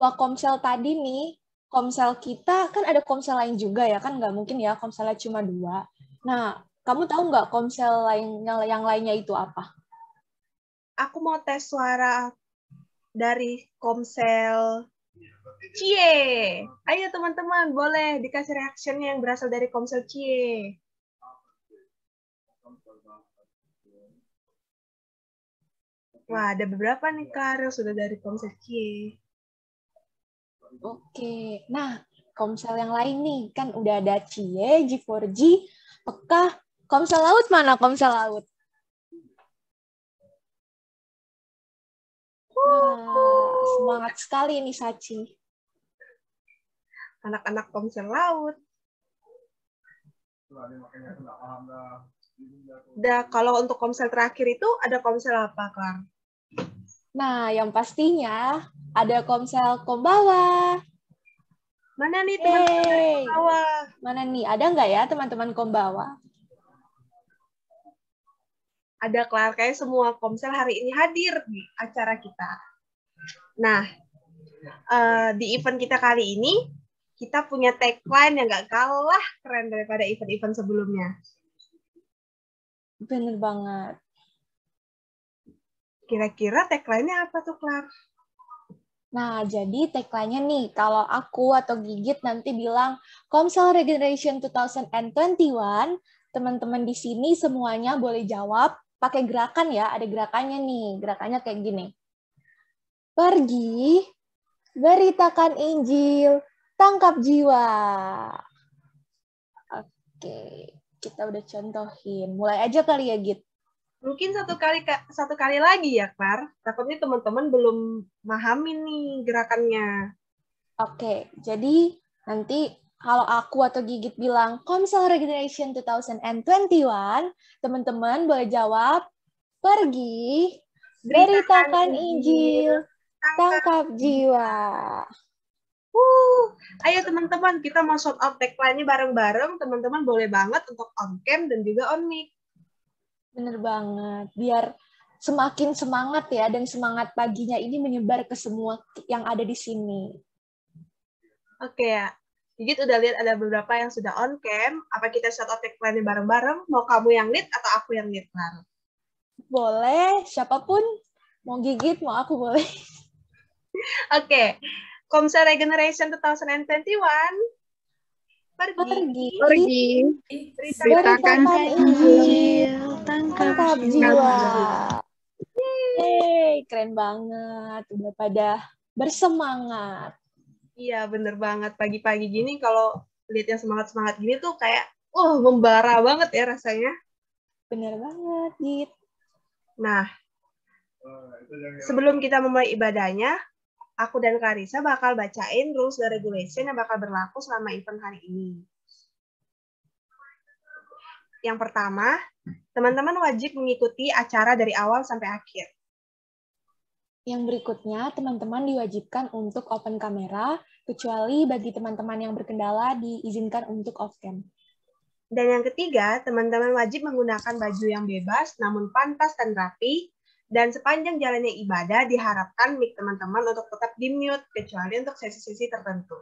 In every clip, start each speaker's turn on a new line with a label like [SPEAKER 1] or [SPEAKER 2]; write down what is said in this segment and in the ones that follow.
[SPEAKER 1] Wah, Komsel tadi nih, Komsel kita kan ada Komsel lain juga ya, kan nggak mungkin ya Komselnya cuma 2. Nah, kamu tahu nggak Komsel lain yang lainnya itu apa?
[SPEAKER 2] Aku mau tes suara dari Komsel Cie. Ayo teman-teman, boleh dikasih reaction yang berasal dari Komsel Cie. Wah, ada beberapa nih, Kak, yang sudah dari Komsel Cie.
[SPEAKER 1] Oke, nah Komsel yang lain nih, kan udah ada Cie, G4G, Pekah, Komsel Laut mana Komsel Laut? Wah, semangat sekali nih Sachi.
[SPEAKER 2] Anak-anak Komsel Laut. Kalau untuk Komsel terakhir itu ada Komsel apa, Kak?
[SPEAKER 1] Nah, yang pastinya ada Komsel Kombawa.
[SPEAKER 2] Mana nih teman-teman dari Kombawa?
[SPEAKER 1] Mana nih? Ada nggak ya teman-teman Kombawa?
[SPEAKER 2] Ada, Klar. Kayak semua Komsel hari ini hadir di acara kita. Nah, di event kita kali ini, kita punya tagline yang nggak kalah keren daripada event-event sebelumnya.
[SPEAKER 1] Bener banget.
[SPEAKER 2] Kira-kira tagline-nya apa tuh, Klar?
[SPEAKER 1] Nah, jadi tagline-nya nih, kalau aku atau Gigit nanti bilang Komsel Regeneration 2021, teman-teman di sini semuanya boleh jawab pakai gerakan ya, ada gerakannya nih, gerakannya kayak gini. Pergi, beritakan Injil, tangkap jiwa. Oke, kita udah contohin. Mulai aja kali ya, Git.
[SPEAKER 2] Mungkin satu kali lagi ya, Klar. Takutnya teman-teman belum memahami nih gerakannya.
[SPEAKER 1] Oke, jadi nanti kalau aku atau Gigit bilang Komsel Regeneration 2021, teman-teman boleh jawab, pergi, beritakan Injil, tangkap jiwa.
[SPEAKER 2] Ayo teman-teman, kita mau shout out tagline-nya bareng-bareng. Teman-teman boleh banget untuk on cam dan juga on mic.
[SPEAKER 1] Bener banget, biar semakin semangat ya, dan semangat paginya ini menyebar ke semua yang ada di sini.
[SPEAKER 2] Oke ya, Gigit udah lihat ada beberapa yang sudah on cam. Apa kita shout out tagline-nya bareng-bareng? Mau kamu yang lead atau aku yang lead, Klar?
[SPEAKER 1] Boleh, siapapun, mau Gigit, mau aku boleh.
[SPEAKER 2] Oke, Komsel Regeneration 2021.
[SPEAKER 1] Pergi.
[SPEAKER 2] Beritakan
[SPEAKER 1] Injil, tangkap jiwa. Yeay, keren banget. Udah pada bersemangat.
[SPEAKER 2] Iya, bener banget. Pagi-pagi gini kalau lihat yang semangat-semangat gini tuh kayak, membara banget ya rasanya.
[SPEAKER 1] Bener banget, Git.
[SPEAKER 2] Nah, sebelum kita memulai ibadahnya, aku dan Karissa bakal bacain rules dan regulation yang bakal berlaku selama event hari ini. Yang pertama, teman-teman wajib mengikuti acara dari awal sampai akhir.
[SPEAKER 1] Yang berikutnya, teman-teman diwajibkan untuk open kamera, kecuali bagi teman-teman yang berkendala diizinkan untuk off-cam.
[SPEAKER 2] Dan yang ketiga, teman-teman wajib menggunakan baju yang bebas, namun pantas dan rapi, dan sepanjang jalannya ibadah diharapkan mic teman-teman untuk tetap di-mute, kecuali untuk sesi-sesi tertentu.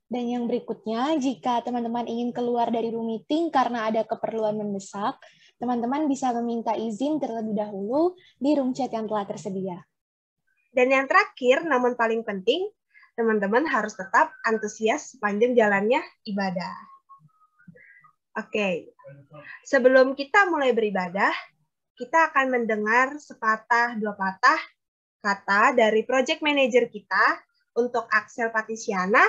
[SPEAKER 1] Dan yang berikutnya, jika teman-teman ingin keluar dari room meeting karena ada keperluan mendesak, teman-teman bisa meminta izin terlebih dahulu di room chat yang telah tersedia.
[SPEAKER 2] Dan yang terakhir, namun paling penting, teman-teman harus tetap antusias sepanjang jalannya ibadah. Oke, sebelum kita mulai beribadah, kita akan mendengar sepatah dua patah kata dari project manager kita untuk Axel Patisiana.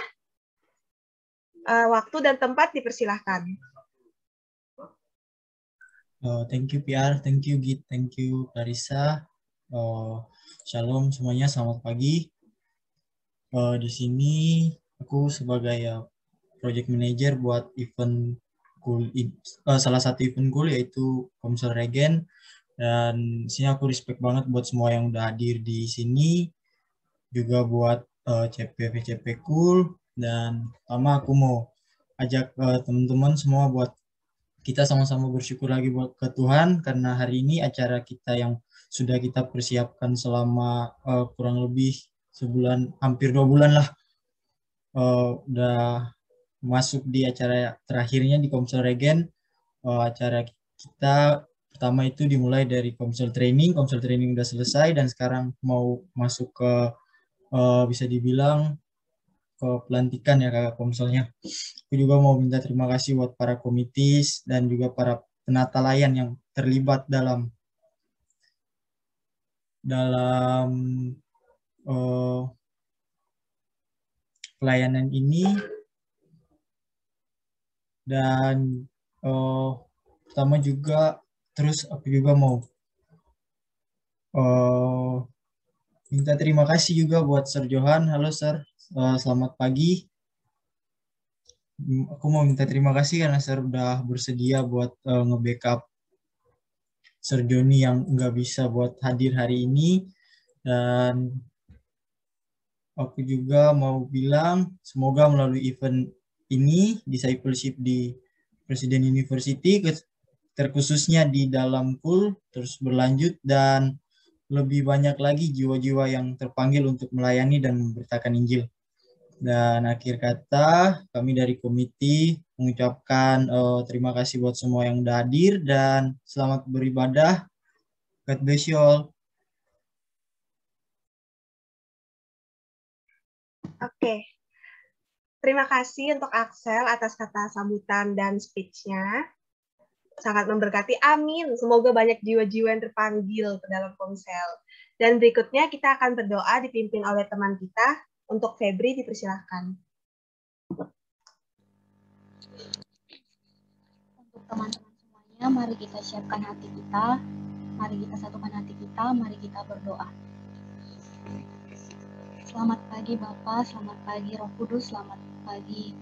[SPEAKER 2] Waktu dan tempat dipersilahkan.
[SPEAKER 3] Thank you PR, thank you Git, thank you Clarissa. Shalom semuanya, selamat pagi. Di sini aku sebagai project manager buat event salah satu event cool yaitu Komsel Regen, dan di sini aku respect banget buat semua yang udah hadir di sini, juga buat CP cool. Dan pertama aku mau ajak teman-teman semua buat kita sama-sama bersyukur lagi buat ke Tuhan karena hari ini acara kita yang sudah kita persiapkan selama kurang lebih sebulan, hampir 2 bulan lah, udah masuk di acara terakhirnya di Komsel Regen. Acara kita pertama itu dimulai dari Komsel Training udah selesai, dan sekarang mau masuk ke bisa dibilang ke pelantikan ya kakak Komselnya. Aku juga mau minta terima kasih buat para komitis dan juga para penata layan yang terlibat dalam pelayanan ini. Dan pertama juga terus aku juga mau minta terima kasih juga buat Sir Johan. Halo Sir, selamat pagi. Aku mau minta terima kasih karena Sir udah bersedia buat nge-backup Sir Joni yang nggak bisa buat hadir hari ini. Dan aku juga mau bilang semoga melalui event ini discipleship di Presiden University, terkhususnya di dalam pool, terus berlanjut dan lebih banyak lagi jiwa-jiwa yang terpanggil untuk melayani dan memberitakan Injil. Dan akhir kata, kami dari komiti mengucapkan terima kasih buat semua yang udah hadir dan selamat beribadah. God bless you all.
[SPEAKER 2] Oke. Terima kasih untuk Axel atas kata sambutan dan speech-nya. Sangat memberkati, amin. Semoga banyak jiwa-jiwa yang terpanggil ke dalam Komsel. Dan berikutnya kita akan berdoa dipimpin oleh teman kita. Untuk Febri, dipersilahkan.
[SPEAKER 4] Untuk teman-teman semuanya, mari kita siapkan hati kita, mari kita satukan hati kita, mari kita berdoa. Selamat pagi Bapa, selamat pagi Roh Kudus, selamat pagi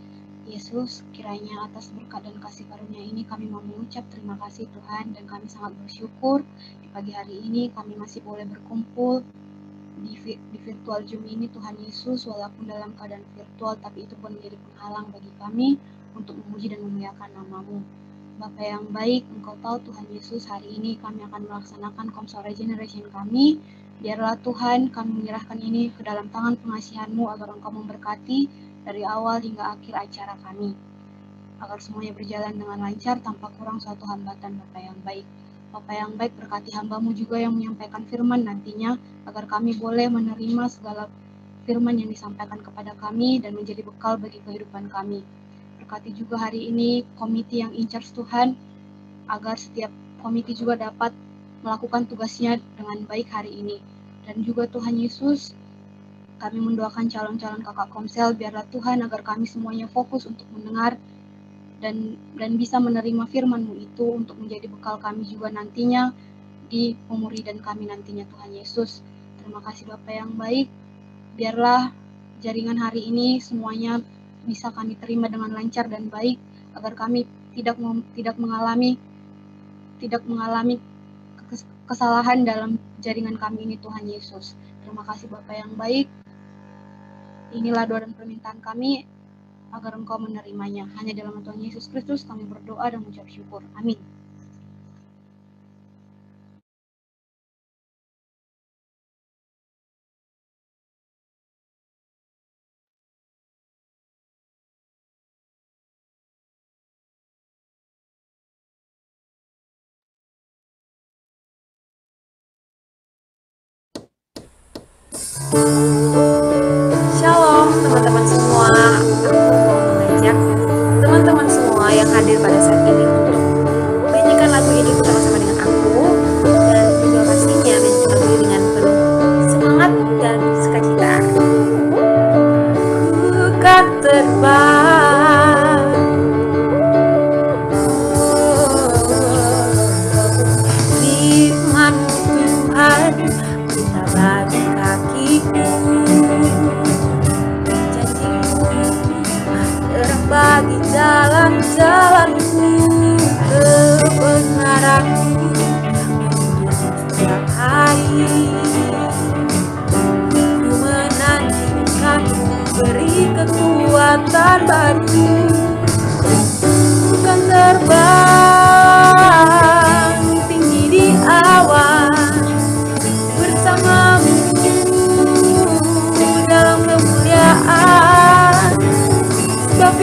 [SPEAKER 4] Yesus. Kiranya atas berkat dan kasih karunia ini kami mau mengucap terima kasih Tuhan, dan kami sangat bersyukur di pagi hari ini kami masih boleh berkumpul di virtual Zoom ini Tuhan Yesus. Walaupun dalam keadaan virtual, tapi itu pun menjadi penghalang bagi kami untuk memuji dan memuliakan nama-Mu. Bapa yang baik, Engkau tahu Tuhan Yesus, hari ini kami akan melaksanakan Komsel Regeneration kami. Biarlah Tuhan kami menyerahkan ini ke dalam tangan pengasihan-Mu agar Engkau memberkati dari awal hingga akhir acara kami. Agar semuanya berjalan dengan lancar tanpa kurang suatu hambatan, Bapa yang baik. Bapa yang baik, berkati hamba-Mu juga yang menyampaikan firman nantinya, agar kami boleh menerima segala firman yang disampaikan kepada kami dan menjadi bekal bagi kehidupan kami. Berkati juga hari ini komiti yang in charge Tuhan, agar setiap komiti juga dapat melakukan tugasnya dengan baik hari ini. Dan juga Tuhan Yesus, kami mendoakan calon-calon kakak Komsel, biarlah Tuhan agar kami semuanya fokus untuk mendengar dan bisa menerima firman-Mu itu untuk menjadi bekal kami juga nantinya di umuri dan kami nantinya Tuhan Yesus. Terima kasih Bapa yang baik, biarlah jaringan hari ini semuanya bisa kami terima dengan lancar dan baik, agar kami tidak mengalami kesalahan dalam jaringan kami ini Tuhan Yesus. Terima kasih Bapa yang baik. Inilah doa dan permintaan kami agar Engkau menerimanya. Hanya dalam Tuhan Yesus Kristus kami berdoa dan mengucap syukur. Amin.
[SPEAKER 5] Shalom teman-teman semua, aku mau mengajak teman-teman semua yang hadir pada saat ini untuk menyanyikan lagu ini bersama-sama dengan aku, dan juga pastinya menyanyikan lagu ini dengan penuh semangat dan sukacita. Ku kan terbang firman Tuhan, kita bagi kakiku, bagi jalan-jalanku, kebenaranku setiap hari. Ku menantikanmu, beri kekuatan baru. Bukan terbang tinggi di awan bersamamu,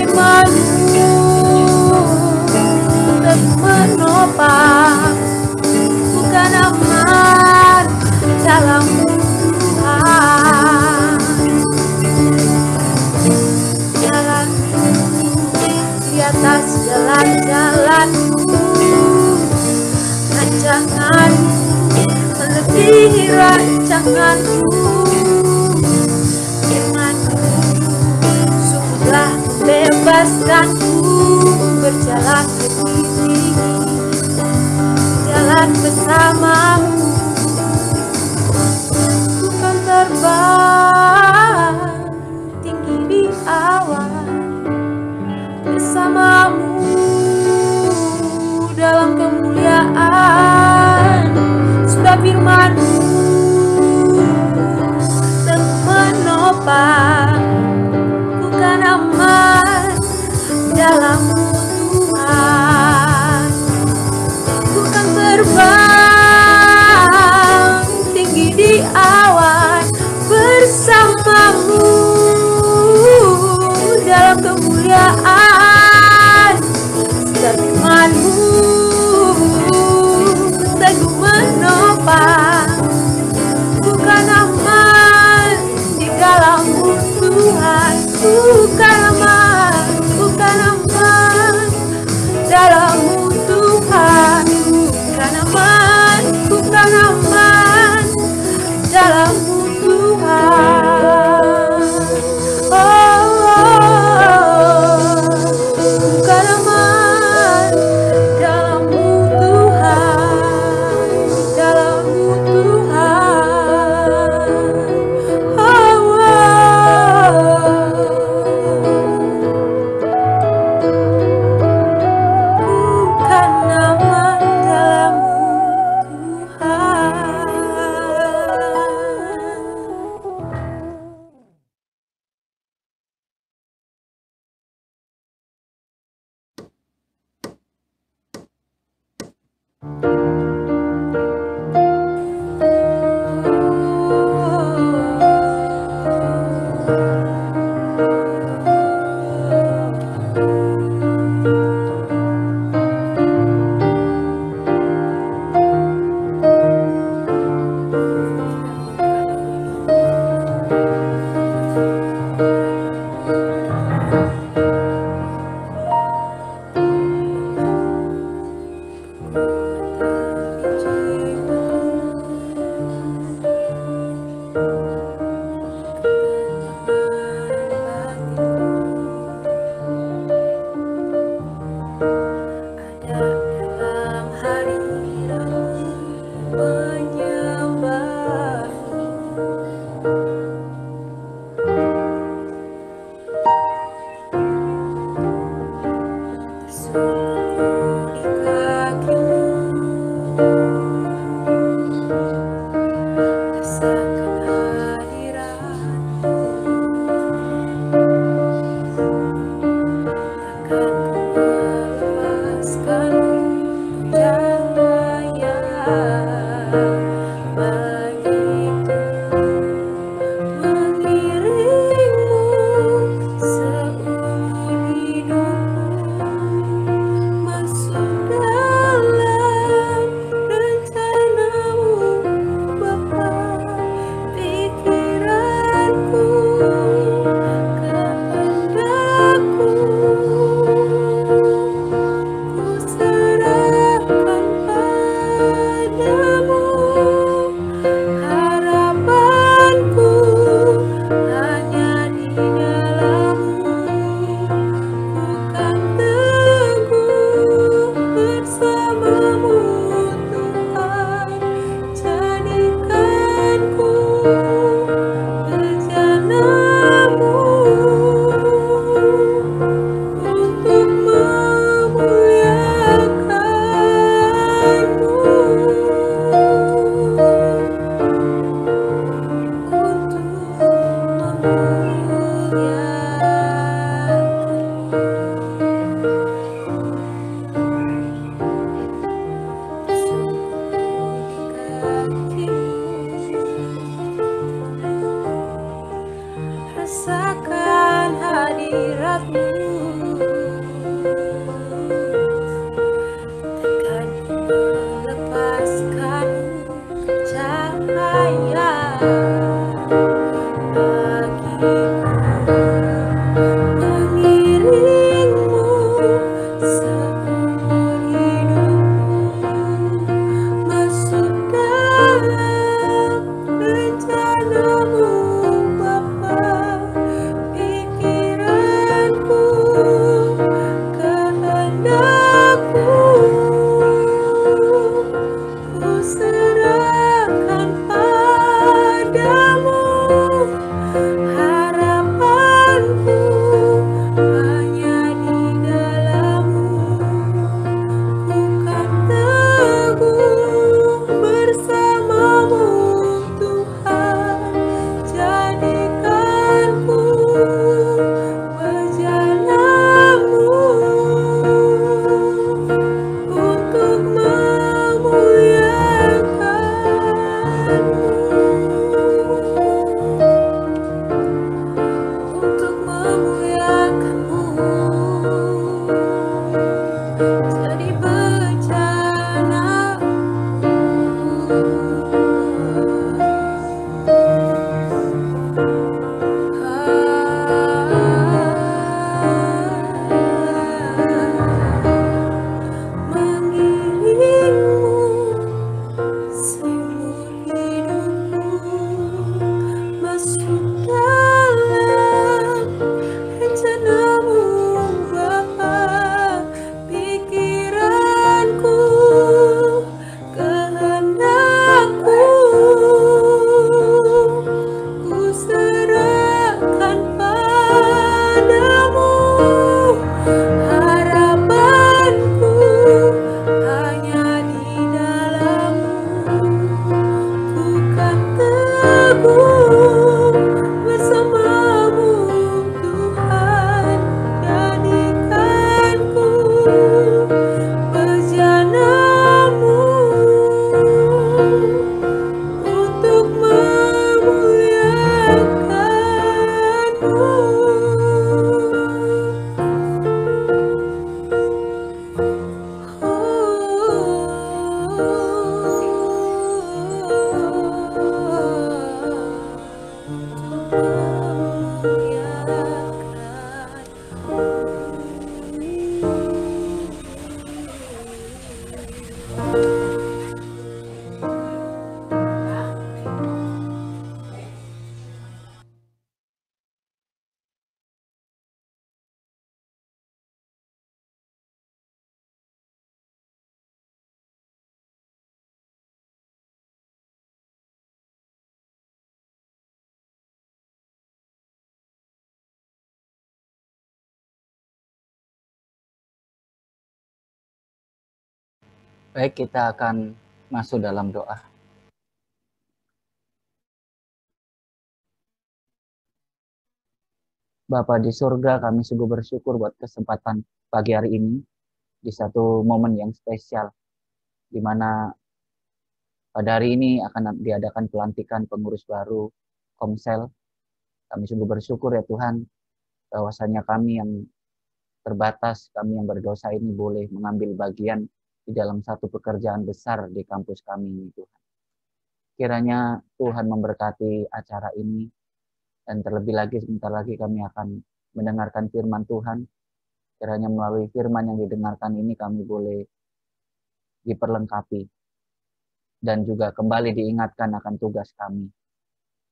[SPEAKER 5] firman-Mu untuk menopang, bukan aman dalam Tuhan. Jalan di atas jalan-jalanku, rancangan melebihi rancanganku. Firman-Mu sudah membebaskanku, berjalan lebih tinggi, jalan bersama-Mu. Bukan terbang tinggi di awan, bersama-Mu dalam kemuliaan. Sebab firman-Mu teguh menopang, bukan aman dalam Tuhan. Bukan terbang tinggi di awan, bersama-Mu dalam kemuliaan. Sebab firman-Mu teguh menopang, bukan aman di dalam-Mu Tuhan. Bukan aman, bukan aman dalam-Mu Tuhan. Bukan aman, bukan aman dalam-Mu Tuhan. Bukan aman dalam-Mu Tuhan, dalam-Mu Tuhan. Bukan aman dalam-Mu rasakan hadirat-Mu.
[SPEAKER 6] Baik, kita akan masuk dalam doa. Bapa di surga, kami sungguh bersyukur buat kesempatan pagi hari ini di satu momen yang spesial, di mana pada hari ini akan diadakan pelantikan pengurus baru Komsel. Kami sungguh bersyukur ya Tuhan, bahwasanya kami yang terbatas, kami yang berdosa ini boleh mengambil bagian di dalam satu pekerjaan besar di kampus kami ini Tuhan. Kiranya Tuhan memberkati acara ini, dan terlebih lagi sebentar lagi kami akan mendengarkan firman Tuhan. Kiranya melalui firman yang didengarkan ini kami boleh diperlengkapi dan juga kembali diingatkan akan tugas kami.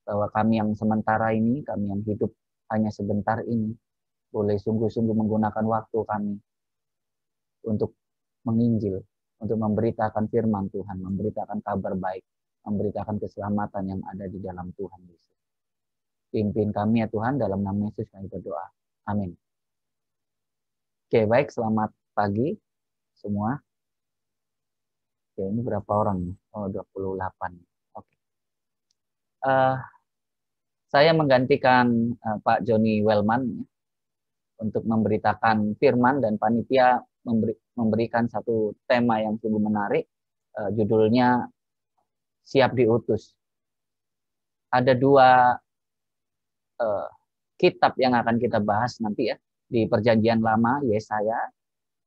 [SPEAKER 6] Bahwa kami yang sementara ini, kami yang hidup hanya sebentar ini, boleh sungguh-sungguh menggunakan waktu kami untuk menginjil, untuk memberitakan firman Tuhan, memberitakan kabar baik, memberitakan keselamatan yang ada di dalam Tuhan Yesus. Pimpin kami ya Tuhan, dalam nama Yesus kami berdoa. Amin. Oke, baik, selamat pagi semua. Oke, ini berapa orang? Oh, 28. Oke. Saya menggantikan Pak Joni Wellman untuk memberitakan firman, dan panitia memberikan satu tema yang sungguh menarik, judulnya Siap Diutus. Ada dua kitab yang akan kita bahas nanti ya, di Perjanjian Lama Yesaya,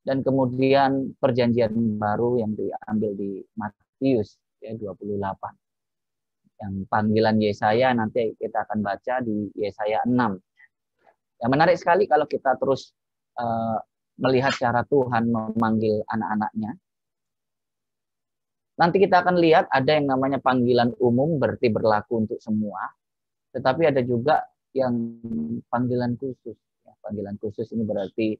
[SPEAKER 6] dan kemudian Perjanjian Baru yang diambil di Matius ya 28. Yang panggilan Yesaya nanti kita akan baca di Yesaya 6. Ya, menarik sekali kalau kita terus melihat cara Tuhan memanggil anak-anaknya. Nanti kita akan lihat ada yang namanya panggilan umum, berarti berlaku untuk semua. Tetapi ada juga yang panggilan khusus. Ya, panggilan khusus ini berarti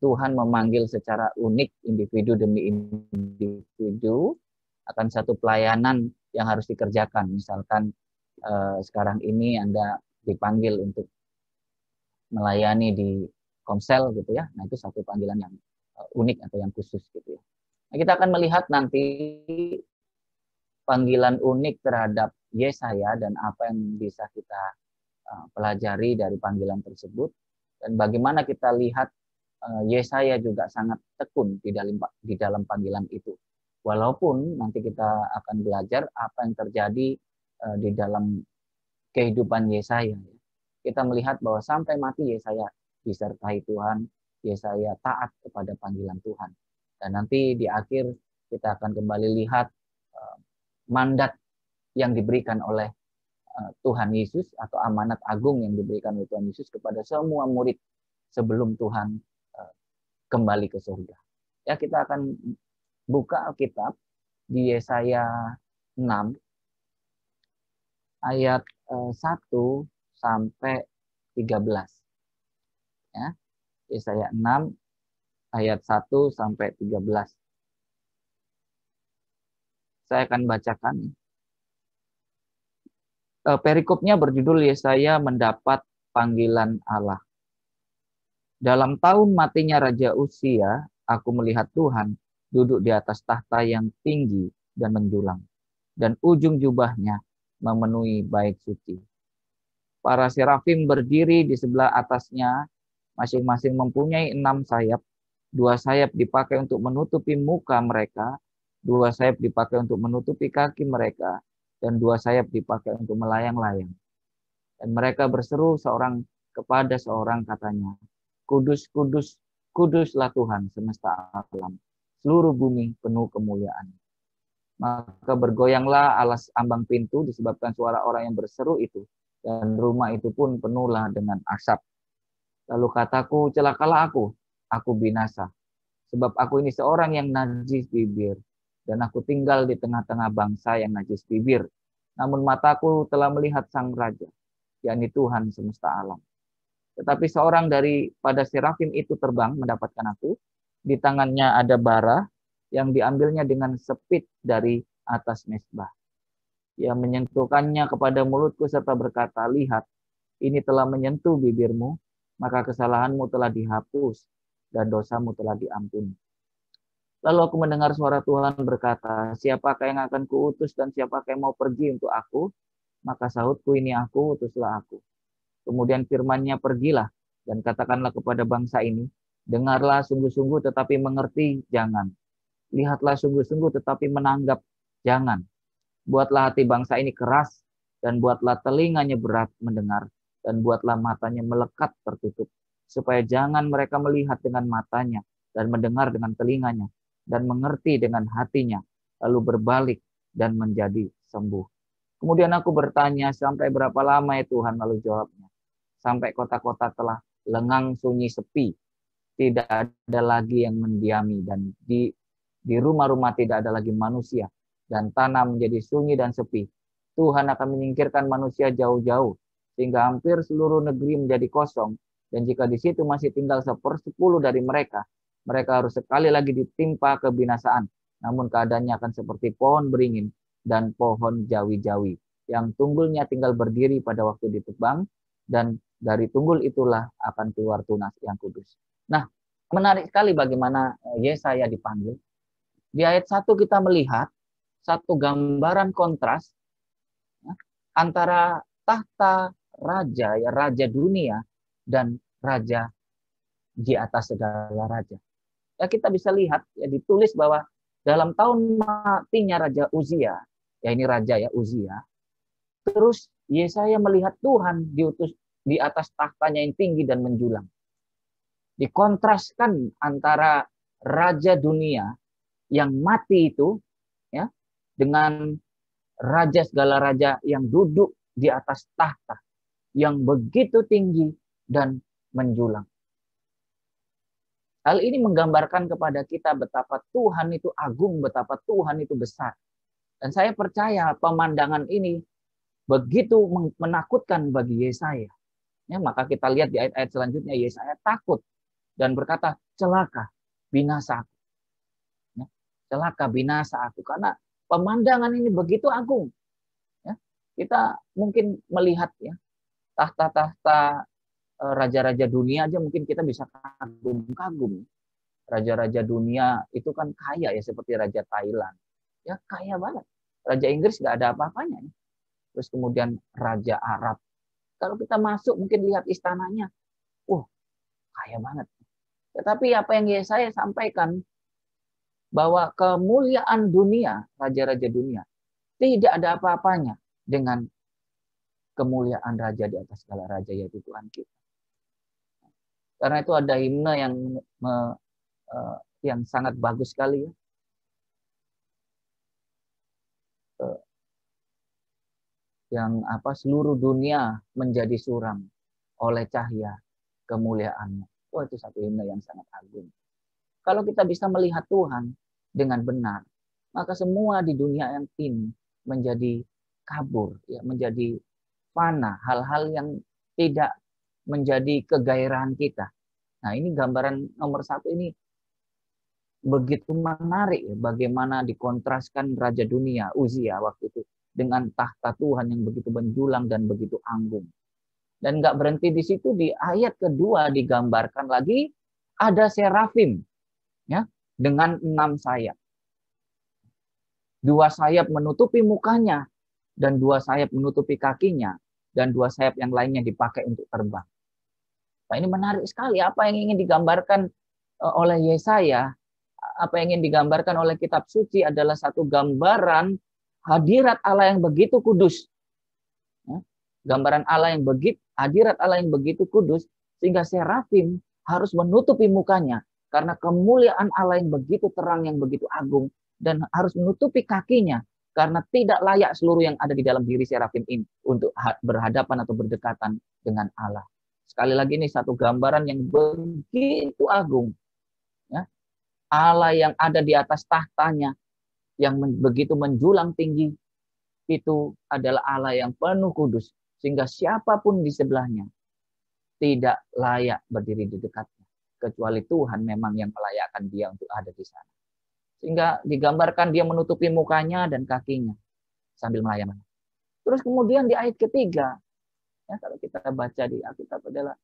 [SPEAKER 6] Tuhan memanggil secara unik individu demi individu akan satu pelayanan yang harus dikerjakan. Misalkan sekarang ini Anda dipanggil untuk melayani di Komsel gitu ya. Nah, itu satu panggilan yang unik atau yang khusus gitu ya. Nah, kita akan melihat nanti panggilan unik terhadap Yesaya dan apa yang bisa kita pelajari dari panggilan tersebut, dan bagaimana kita lihat Yesaya juga sangat tekun di dalam panggilan itu. Walaupun nanti kita akan belajar apa yang terjadi di dalam kehidupan Yesaya. Kita melihat bahwa sampai mati Yesaya disertai Tuhan, Yesaya taat kepada panggilan Tuhan. Dan nanti di akhir kita akan kembali lihat mandat yang diberikan oleh Tuhan Yesus atau amanat agung yang diberikan oleh Tuhan Yesus kepada semua murid sebelum Tuhan kembali ke surga. Ya, kita akan buka Alkitab di Yesaya 6 ayat 1 sampai 13. Ya. Yesaya 6 ayat 1 sampai 13. Saya akan bacakan. Perikopnya berjudul Yesaya mendapat panggilan Allah. Dalam tahun matinya Raja Uzia, aku melihat Tuhan duduk di atas tahta yang tinggi dan menjulang, dan ujung jubahnya memenuhi bait suci. Para serafim berdiri di sebelah atasnya, masing-masing mempunyai 6 sayap. 2 sayap dipakai untuk menutupi muka mereka, 2 sayap dipakai untuk menutupi kaki mereka, dan 2 sayap dipakai untuk melayang-layang. Dan mereka berseru seorang kepada seorang, katanya, Kudus, kudus, kuduslah Tuhan semesta alam. Seluruh bumi penuh kemuliaan. Maka bergoyanglah alas ambang pintu disebabkan suara orang yang berseru itu. Dan rumah itu pun penuhlah dengan asap. Lalu kataku, celakalah aku binasa. Sebab aku ini seorang yang najis bibir. Dan aku tinggal di tengah-tengah bangsa yang najis bibir. Namun mataku telah melihat sang raja, yakni Tuhan semesta alam. Tetapi seorang daripada serafim itu terbang mendapatkan aku. Di tangannya ada bara yang diambilnya dengan sepit dari atas mezbah. Ia menyentuhkannya kepada mulutku serta berkata, lihat, ini telah menyentuh bibirmu, maka kesalahanmu telah dihapus dan dosamu telah diampuni. Lalu aku mendengar suara Tuhan berkata, siapakah yang akan kuutus dan siapakah yang mau pergi untuk aku? Maka sahutku, ini aku, utuslah aku. Kemudian firman-Nya, pergilah dan katakanlah kepada bangsa ini, dengarlah sungguh-sungguh tetapi mengerti, jangan. Lihatlah sungguh-sungguh tetapi menanggap, jangan. Buatlah hati bangsa ini keras, dan buatlah telinganya berat mendengar, dan buatlah matanya melekat tertutup, supaya jangan mereka melihat dengan matanya, dan mendengar dengan telinganya, dan mengerti dengan hatinya, lalu berbalik dan menjadi sembuh. Kemudian aku bertanya, sampai berapa lama ya Tuhan? Lalu jawabnya, sampai kota-kota telah lengang sunyi sepi, tidak ada lagi yang mendiami, dan di rumah-rumah tidak ada lagi manusia, dan tanah menjadi sunyi dan sepi. Tuhan akan menyingkirkan manusia jauh-jauh, sehingga hampir seluruh negeri menjadi kosong, dan jika di situ masih tinggal 1/10 dari mereka, mereka harus sekali lagi ditimpa kebinasaan. Namun keadaannya akan seperti pohon beringin dan pohon jawi-jawi, yang tunggulnya tinggal berdiri pada waktu ditebang, dan dari tunggul itulah akan keluar tunas yang kudus. Nah, menarik sekali bagaimana Yesaya dipanggil. Di ayat 1 kita melihat satu gambaran kontras ya, antara tahta raja, ya raja dunia, dan raja di atas segala raja. Ya, kita bisa lihat ya ditulis bahwa dalam tahun matinya Raja Uzia, ya ini raja ya Uzia, terus Yesaya melihat Tuhan diutus di atas tahtanya yang tinggi dan menjulang. Dikontraskan antara raja dunia yang mati itu ya dengan raja segala raja yang duduk di atas tahta yang begitu tinggi dan menjulang. Hal ini menggambarkan kepada kita betapa Tuhan itu agung, betapa Tuhan itu besar. Dan saya percaya pemandangan ini begitu menakutkan bagi Yesaya. Ya, maka kita lihat di ayat-ayat selanjutnya, Yesaya takut dan berkata, celaka, binasa aku. Ya, celaka, binasa aku. Karena pemandangan ini begitu agung. Ya, kita mungkin melihat ya tahta-tahta raja-raja dunia aja mungkin kita bisa kagum-kagum. Raja-raja dunia itu kan kaya ya, seperti Raja Thailand. Ya kaya banget. Raja Inggris nggak ada apa-apanya. Terus kemudian Raja Arab. Kalau kita masuk mungkin lihat istananya. Kaya banget. Tetapi apa yang Yesaya sampaikan, bahwa kemuliaan dunia, raja-raja dunia, tidak ada apa-apanya dengan kemuliaan raja di atas segala raja, yaitu Tuhan kita. Karena itu ada himne yang sangat bagus sekali ya. Yang seluruh dunia menjadi suram oleh cahaya kemuliaannya. Itu satu himne yang sangat agung. Kalau kita bisa melihat Tuhan dengan benar, maka semua di dunia yang ini menjadi kabur, ya, menjadi fana, hal-hal yang tidak menjadi kegairahan kita. Nah, ini gambaran nomor 1 ini begitu menarik ya, bagaimana dikontraskan raja dunia Uzia waktu itu dengan tahta Tuhan yang begitu menjulang dan begitu agung. Dan nggak berhenti di situ, di ayat kedua digambarkan lagi ada serafim ya dengan 6 sayap. 2 sayap menutupi mukanya dan 2 sayap menutupi kakinya dan 2 sayap yang lainnya dipakai untuk terbang. Nah, ini menarik sekali apa yang ingin digambarkan oleh Yesaya, apa yang ingin digambarkan oleh kitab suci adalah satu gambaran hadirat Allah yang begitu kudus. Ya, gambaran Allah yang hadirat Allah yang begitu kudus sehingga serafim harus menutupi mukanya karena kemuliaan Allah yang begitu terang, yang begitu agung, dan harus menutupi kakinya karena tidak layak seluruh yang ada di dalam diri serafim ini untuk berhadapan atau berdekatan dengan Allah. Sekali lagi ini satu gambaran yang begitu agung. Ya. Allah yang ada di atas tahtanya, yang begitu menjulang tinggi, itu adalah Allah yang penuh kudus. Sehingga siapapun di sebelahnya tidak layak berdiri di dekatnya. Kecuali Tuhan memang yang melayakkan dia untuk ada di sana. Sehingga digambarkan dia menutupi mukanya dan kakinya sambil melayani. Terus kemudian di ayat ketiga, ya, kalau kita baca di Alkitab adalah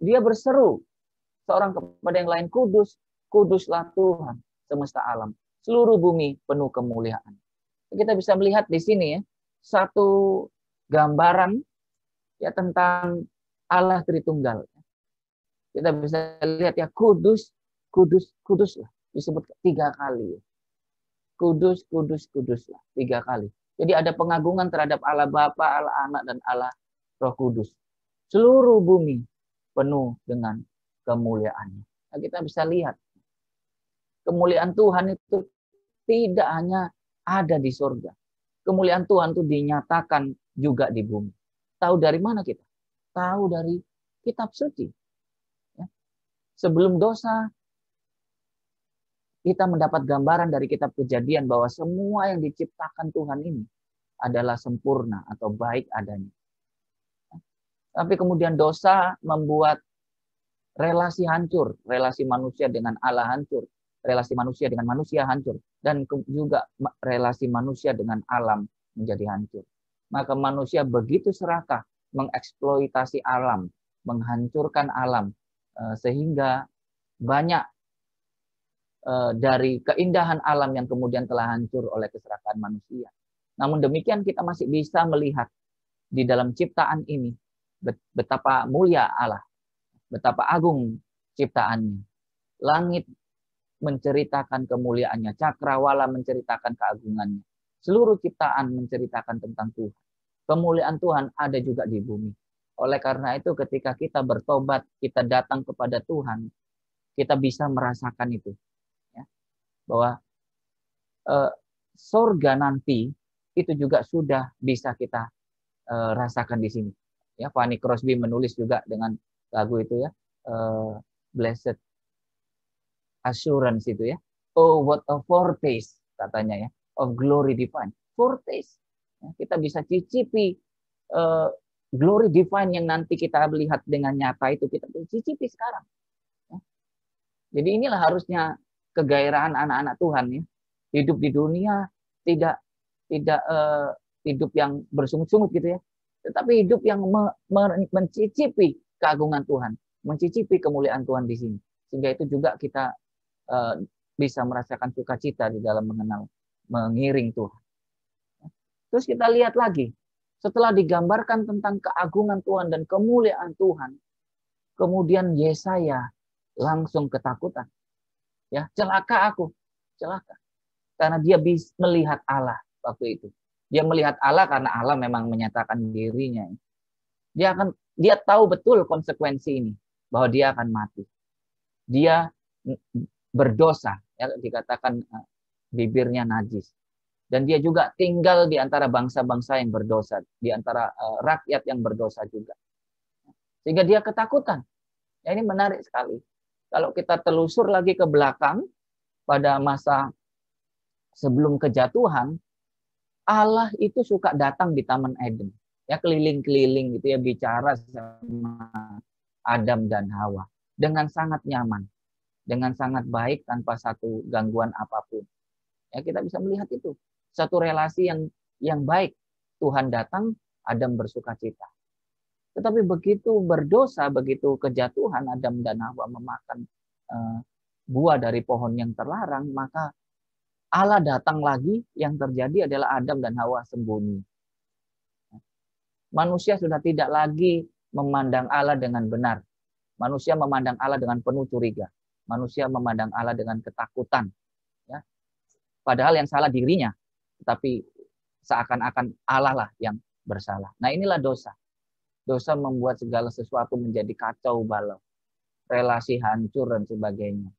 [SPEAKER 6] dia berseru seorang kepada yang lain, kudus, kuduslah Tuhan semesta alam, seluruh bumi penuh kemuliaan. Kita bisa melihat di sini ya satu gambaran ya tentang Allah Tritunggal. Kita bisa lihat ya kudus, kudus, kuduslah disebut 3 kali. Kudus, kudus, kuduslah 3 kali. Jadi ada pengagungan terhadap Allah Bapa, Allah Anak, dan Allah Roh Kudus. Seluruh bumi penuh dengan kemuliaannya. Nah, kita bisa lihat kemuliaan Tuhan itu tidak hanya ada di surga. Kemuliaan Tuhan itu dinyatakan juga di bumi. Tahu dari mana kita? Tahu dari kitab suci. Ya. Sebelum dosa, kita mendapat gambaran dari kitab Kejadian bahwa semua yang diciptakan Tuhan ini adalah sempurna atau baik adanya. Tapi kemudian dosa membuat relasi hancur, relasi manusia dengan Allah hancur, relasi manusia dengan manusia hancur, dan juga relasi manusia dengan alam menjadi hancur. Maka manusia begitu serakah mengeksploitasi alam, menghancurkan alam, sehingga banyak dari keindahan alam yang kemudian telah hancur oleh keserakahan manusia. Namun demikian kita masih bisa melihat di dalam ciptaan ini betapa mulia Allah, betapa agung ciptaannya. Langit menceritakan kemuliaannya, cakrawala menceritakan keagungannya. Seluruh ciptaan menceritakan tentang Tuhan. Kemuliaan Tuhan ada juga di bumi. Oleh karena itu ketika kita bertobat, kita datang kepada Tuhan, kita bisa merasakan itu. Ya, bahwa surga nanti itu juga sudah bisa kita rasakan di sini. Ya, Fanny Crosby menulis juga dengan lagu itu ya, Blessed Assurance itu ya. Oh, what a foretaste katanya ya, of glory divine. Foretaste. Ya, kita bisa cicipi glory divine yang nanti kita lihat dengan nyata itu, kita cicipi sekarang. Ya. Jadi inilah harusnya kegairahan anak-anak Tuhan ya. Hidup di dunia tidak hidup yang bersungut-sungut gitu ya, tetapi hidup yang mencicipi keagungan Tuhan, mencicipi kemuliaan Tuhan di sini, sehingga itu juga kita bisa merasakan sukacita di dalam mengiring Tuhan. Terus kita lihat lagi, setelah digambarkan tentang keagungan Tuhan dan kemuliaan Tuhan, kemudian Yesaya langsung ketakutan. Ya, celaka aku, celaka. Karena dia bisa melihat Allah waktu itu. Dia melihat Allah karena Allah memang menyatakan dirinya. Dia tahu betul konsekuensi ini, bahwa dia akan mati. Dia berdosa, ya, dikatakan bibirnya najis. Dan dia juga tinggal di antara bangsa-bangsa yang berdosa, di antara rakyat yang berdosa juga. Sehingga dia ketakutan. Ya, ini menarik sekali. Kalau kita telusur lagi ke belakang, pada masa sebelum kejatuhan, Allah itu suka datang di Taman Eden. Ya, keliling-keliling gitu ya, bicara sama Adam dan Hawa. Dengan sangat nyaman. Dengan sangat baik, tanpa satu gangguan apapun. Ya, kita bisa melihat itu. Satu relasi yang baik. Tuhan datang, Adam bersukacita. Tetapi begitu berdosa, begitu kejatuhan, Adam dan Hawa memakan buah dari pohon yang terlarang, maka Allah datang lagi, yang terjadi adalah Adam dan Hawa sembunyi. Manusia sudah tidak lagi memandang Allah dengan benar. Manusia memandang Allah dengan penuh curiga. Manusia memandang Allah dengan ketakutan. Ya. Padahal yang salah dirinya, tetapi seakan-akan Allah lah yang bersalah. Nah, inilah dosa. Dosa membuat segala sesuatu menjadi kacau balau. Relasi hancur dan sebagainya.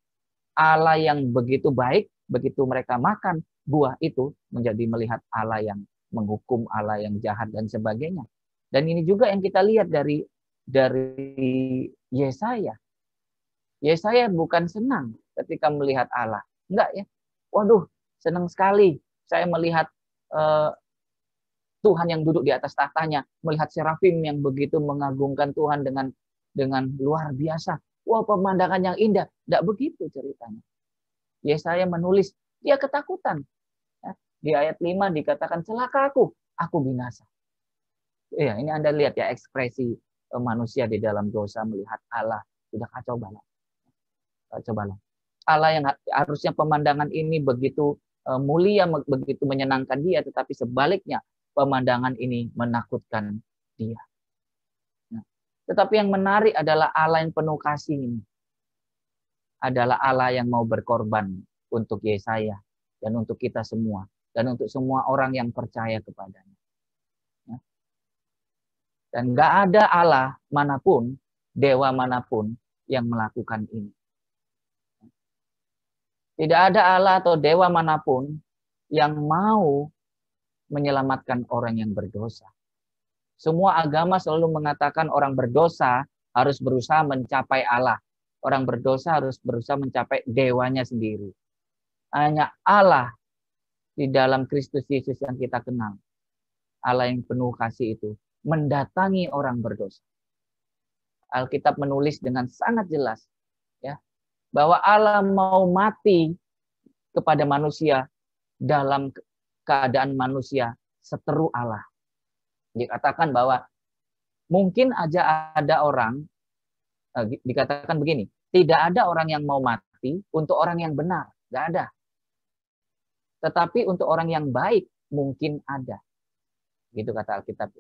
[SPEAKER 6] Allah yang begitu baik, begitu mereka makan buah itu, menjadi melihat Allah yang menghukum, Allah yang jahat dan sebagainya. Dan ini juga yang kita lihat dari Yesaya. Yesaya bukan senang ketika melihat Allah. Enggak ya. Waduh, senang sekali saya melihat Tuhan yang duduk di atas tahtanya, melihat serafim yang begitu mengagungkan Tuhan dengan luar biasa. Wah, pemandangan yang indah. Enggak begitu ceritanya. Yesaya menulis, dia ketakutan. Di ayat 5 dikatakan, celaka aku binasa. Ya, ini Anda lihat ya, ekspresi manusia di dalam dosa melihat Allah sudah kacau balau. Kacau balau. Allah yang harusnya pemandangan ini begitu mulia, begitu menyenangkan dia, tetapi sebaliknya pemandangan ini menakutkan dia. Nah, tetapi yang menarik adalah Allah yang penuh kasih ini. Adalah Allah yang mau berkorban untuk Yesaya dan untuk kita semua dan untuk semua orang yang percaya kepadanya. Ya. Dan nggak ada Allah manapun, dewa manapun yang melakukan ini. Tidak ada Allah atau dewa manapun yang mau menyelamatkan orang yang berdosa. Semua agama selalu mengatakan orang berdosa harus berusaha mencapai Allah. Orang berdosa harus berusaha mencapai dewanya sendiri. Hanya Allah di dalam Kristus Yesus yang kita kenal. Allah yang penuh kasih itu mendatangi orang berdosa. Alkitab menulis dengan sangat jelas ya, bahwa Allah mau mati kepada manusia dalam keadaan manusia seteru Allah. Dikatakan bahwa mungkin aja ada orang, dikatakan begini, tidak ada orang yang mau mati untuk orang yang benar. Tidak ada. Tetapi untuk orang yang baik mungkin ada. Gitu kata Alkitab.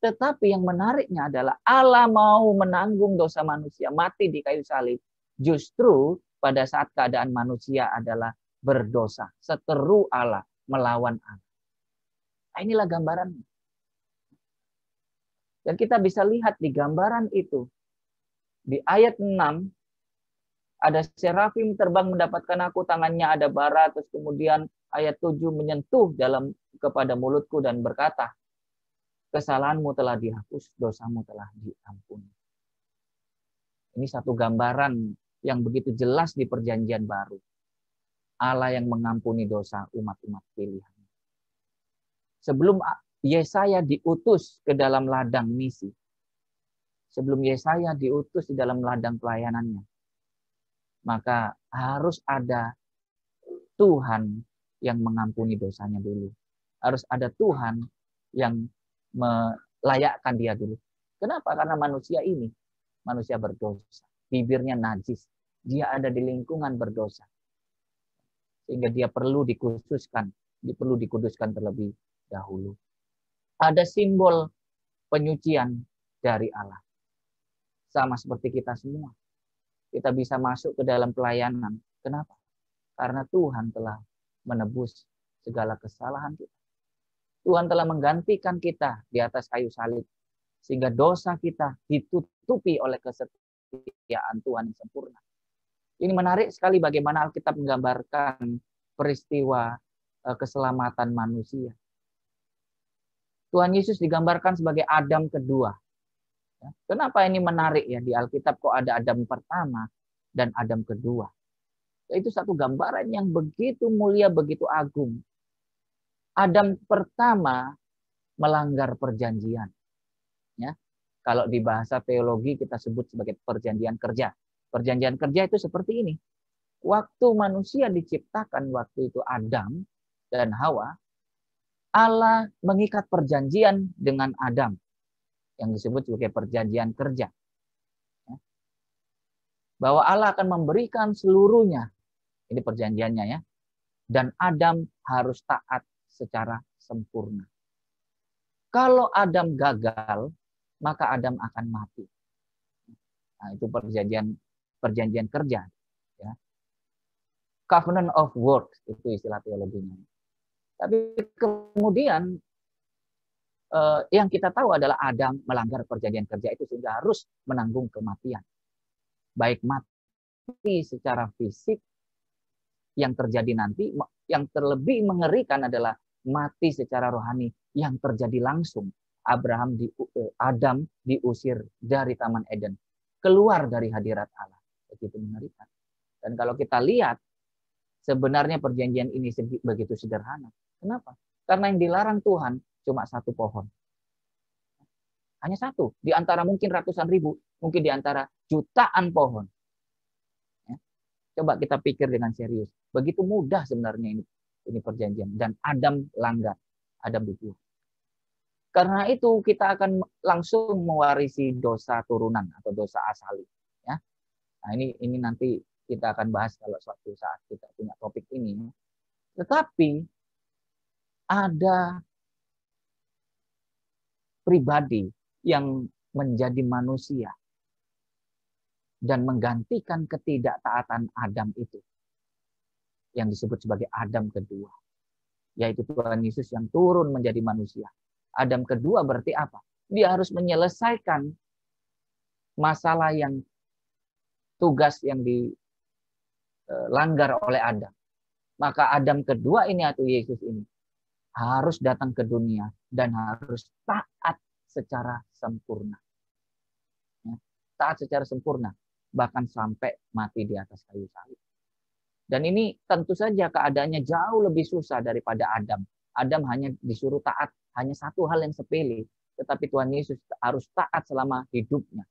[SPEAKER 6] Tetapi yang menariknya adalah Allah mau menanggung dosa manusia, mati di kayu salib. Justru pada saat keadaan manusia adalah berdosa. Seteru Allah, melawan Allah. Nah, inilah gambarannya. Dan kita bisa lihat di gambaran itu. Di ayat 6, ada serafim terbang mendapatkan aku, tangannya ada bara, terus kemudian ayat 7 menyentuh kepada mulutku dan berkata, kesalahanmu telah dihapus, dosamu telah diampuni. Ini satu gambaran yang begitu jelas di perjanjian baru. Allah yang mengampuni dosa umat-umat pilihan. Sebelum Yesaya diutus ke dalam ladang misi, sebelum Yesaya diutus di dalam ladang pelayanannya, maka harus ada Tuhan yang mengampuni dosanya dulu. Harus ada Tuhan yang melayakkan dia dulu. Kenapa? Karena manusia berdosa. Bibirnya najis. Dia ada di lingkungan berdosa. Sehingga dia perlu dikuduskan terlebih dahulu. Ada simbol penyucian dari Allah. Sama seperti kita semua. Kita bisa masuk ke dalam pelayanan. Kenapa? Karena Tuhan telah menebus segala kesalahan kita. Tuhan telah menggantikan kita di atas kayu salib. Sehingga dosa kita ditutupi oleh kesetiaan Tuhan yang sempurna. Ini menarik sekali bagaimana Alkitab menggambarkan peristiwa keselamatan manusia. Tuhan Yesus digambarkan sebagai Adam kedua. Kenapa ini menarik ya? Di Alkitab kok ada Adam pertama dan Adam kedua. Itu satu gambaran yang begitu mulia, begitu agung. Adam pertama melanggar perjanjian. Ya. Kalau di bahasa teologi kita sebut sebagai perjanjian kerja. Perjanjian kerja itu seperti ini. Waktu manusia diciptakan, waktu itu Adam dan Hawa, Allah mengikat perjanjian dengan Adam yang disebut sebagai perjanjian kerja. Bahwa Allah akan memberikan seluruhnya. Ini perjanjiannya ya. Dan Adam harus taat secara sempurna. Kalau Adam gagal, maka Adam akan mati. Nah, itu perjanjian kerja. Ya. Covenant of works, itu istilah teologinya. Tapi kemudian yang kita tahu adalah Adam melanggar perjanjian kerja itu sehingga harus menanggung kematian. Baik mati secara fisik yang terjadi nanti, yang terlebih mengerikan adalah mati secara rohani yang terjadi langsung. Adam diusir dari Taman Eden, keluar dari hadirat Allah. Begitu mengerikan. Dan kalau kita lihat, sebenarnya perjanjian ini begitu sederhana. Kenapa? Karena yang dilarang Tuhan cuma satu pohon. Hanya satu. Di antara mungkin ratusan ribu, mungkin di antara jutaan pohon. Ya. Coba kita pikir dengan serius. Begitu mudah sebenarnya ini perjanjian. Dan Adam langgar. Adam dibuang. Karena itu kita akan langsung mewarisi dosa turunan atau dosa asali. Ya. Nah ini nanti kita akan bahas kalau suatu saat kita punya topik ini. Tetapi ada pribadi yang menjadi manusia dan menggantikan ketidaktaatan Adam itu. Yang disebut sebagai Adam kedua. Yaitu Tuhan Yesus yang turun menjadi manusia. Adam kedua berarti apa? Dia harus menyelesaikan masalah tugas yang dilanggar oleh Adam. Maka Adam kedua ini atau Yesus ini harus datang ke dunia dan harus taat secara sempurna. Ya, taat secara sempurna. Bahkan sampai mati di atas kayu salib. Dan ini tentu saja keadaannya jauh lebih susah daripada Adam. Adam hanya disuruh taat hanya satu hal yang sepele, tetapi Tuhan Yesus harus taat selama hidupnya.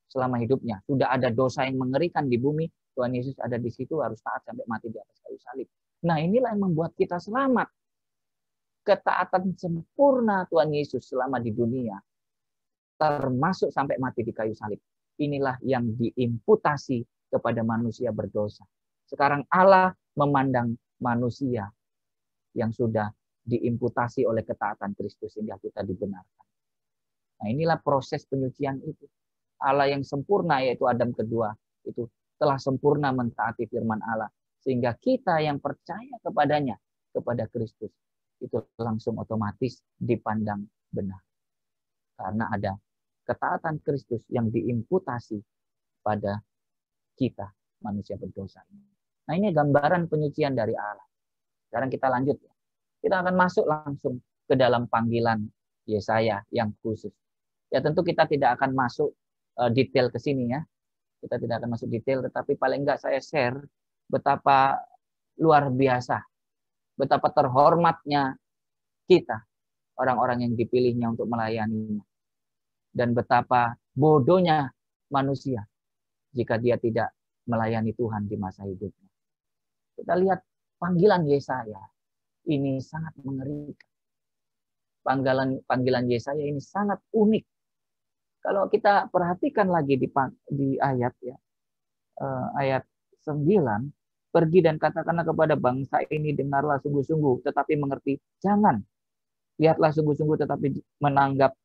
[SPEAKER 6] Selama hidupnya sudah ada dosa yang mengerikan di bumi, Tuhan Yesus ada di situ harus taat sampai mati di atas kayu salib. Nah, inilah yang membuat kita selamat. Ketaatan sempurna Tuhan Yesus selama di dunia, termasuk sampai mati di kayu salib. Inilah yang diimputasi kepada manusia berdosa. Sekarang Allah memandang manusia yang sudah diimputasi oleh ketaatan Kristus sehingga kita dibenarkan. Nah, inilah proses penyucian itu. Allah yang sempurna yaitu Adam kedua itu telah sempurna mentaati firman Allah sehingga kita yang percaya kepadanya, kepada Kristus itu langsung otomatis dipandang benar. Karena ada ketaatan Kristus yang diimputasi pada kita manusia berdosa ini. Nah, ini gambaran penyucian dari Allah. Sekarang kita lanjut. Kita akan masuk langsung ke dalam panggilan Yesaya yang khusus. Ya tentu kita tidak akan masuk detail ke sini ya. Kita tidak akan masuk detail, tetapi paling enggak saya share betapa luar biasa, betapa terhormatnya kita, orang-orang yang dipilihnya untuk melayaninya. Dan betapa bodohnya manusia jika dia tidak melayani Tuhan di masa hidupnya. Kita lihat panggilan Yesaya ini sangat mengerikan. Panggilan Yesaya ini sangat unik. Kalau kita perhatikan lagi di ayat ya, ayat 9, pergi dan katakanlah kepada bangsa ini, dengarlah sungguh-sungguh tetapi mengerti jangan. Lihatlah sungguh-sungguh tetapi menanggap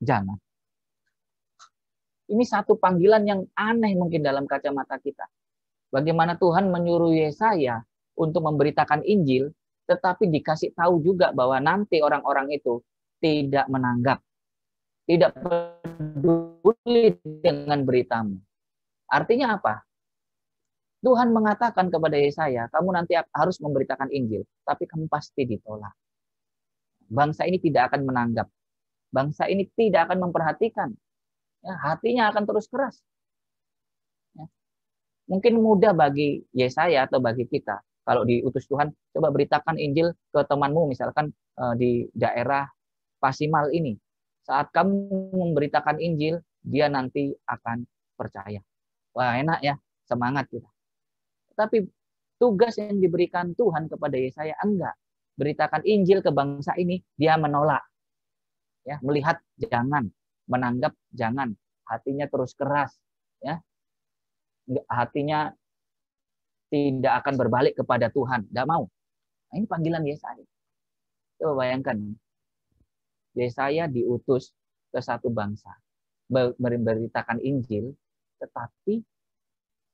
[SPEAKER 6] jangan. Ini satu panggilan yang aneh mungkin dalam kacamata kita. Bagaimana Tuhan menyuruh Yesaya untuk memberitakan Injil, tetapi dikasih tahu juga bahwa nanti orang-orang itu tidak menanggap, tidak peduli dengan beritamu. Artinya apa? Tuhan mengatakan kepada Yesaya, kamu nanti harus memberitakan Injil, tapi kamu pasti ditolak. Bangsa ini tidak akan menanggap. Bangsa ini tidak akan memperhatikan. Ya, hatinya akan terus keras. Ya. Mungkin mudah bagi Yesaya atau bagi kita, kalau diutus Tuhan, coba beritakan Injil ke temanmu, misalkan di daerah Pasimal ini. Saat kamu memberitakan Injil, dia nanti akan percaya. Wah, enak ya, semangat kita. Tapi tugas yang diberikan Tuhan kepada Yesaya enggak. Beritakan Injil ke bangsa ini, dia menolak. Ya, melihat jangan, menanggap jangan, hatinya terus keras, ya, hatinya tidak akan berbalik kepada Tuhan, tidak mau. Nah, ini panggilan Yesaya. Coba bayangkan, Yesaya diutus ke satu bangsa, memberitakan Injil, tetapi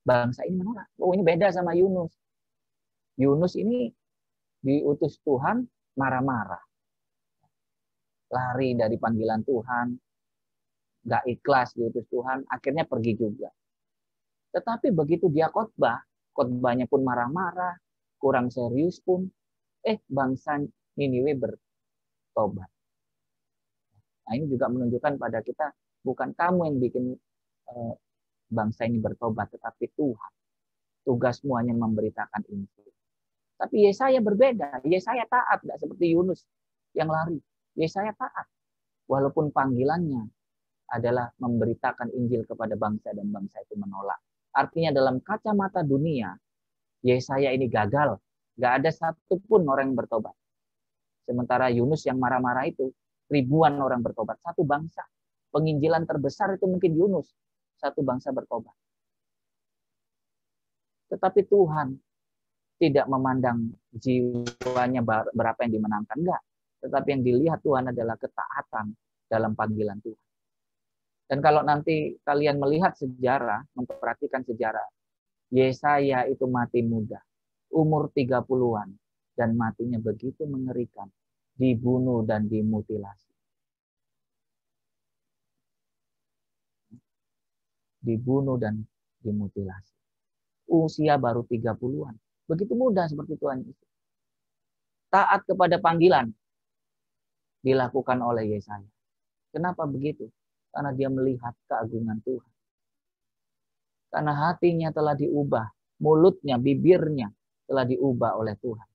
[SPEAKER 6] bangsa ini menolak. Oh, ini beda sama Yunus. Yunus ini diutus Tuhan marah-marah, lari dari panggilan Tuhan, gak ikhlas diutus Tuhan, akhirnya pergi juga. Tetapi begitu dia khotbahnya pun marah-marah, kurang serius pun, bangsa Niniwe bertobat. Nah, ini juga menunjukkan pada kita, bukan kamu yang bikin bangsa ini bertobat, tetapi Tuhan. Tugasmu hanya memberitakan Injil. Tapi Yesaya berbeda. Yesaya taat, tidak seperti Yunus yang lari. Yesaya taat. Walaupun panggilannya adalah memberitakan Injil kepada bangsa dan bangsa itu menolak. Artinya dalam kacamata dunia, Yesaya ini gagal. Gak ada satupun orang yang bertobat. Sementara Yunus yang marah-marah itu, ribuan orang bertobat. Satu bangsa. Penginjilan terbesar itu mungkin Yunus. Satu bangsa bertobat. Tetapi Tuhan tidak memandang jiwanya berapa yang dimenangkan. Enggak. Tetapi yang dilihat Tuhan adalah ketaatan dalam panggilan Tuhan. Dan kalau nanti kalian melihat sejarah, memperhatikan sejarah, Yesaya itu mati muda, umur 30-an, dan matinya begitu mengerikan, dibunuh dan dimutilasi. Dibunuh dan dimutilasi. Usia baru 30-an. Begitu mudah seperti Tuhan Yesus. Taat kepada panggilan dilakukan oleh Yesaya. Kenapa begitu? Karena dia melihat keagungan Tuhan. Karena hatinya telah diubah, mulutnya, bibirnya telah diubah oleh Tuhan.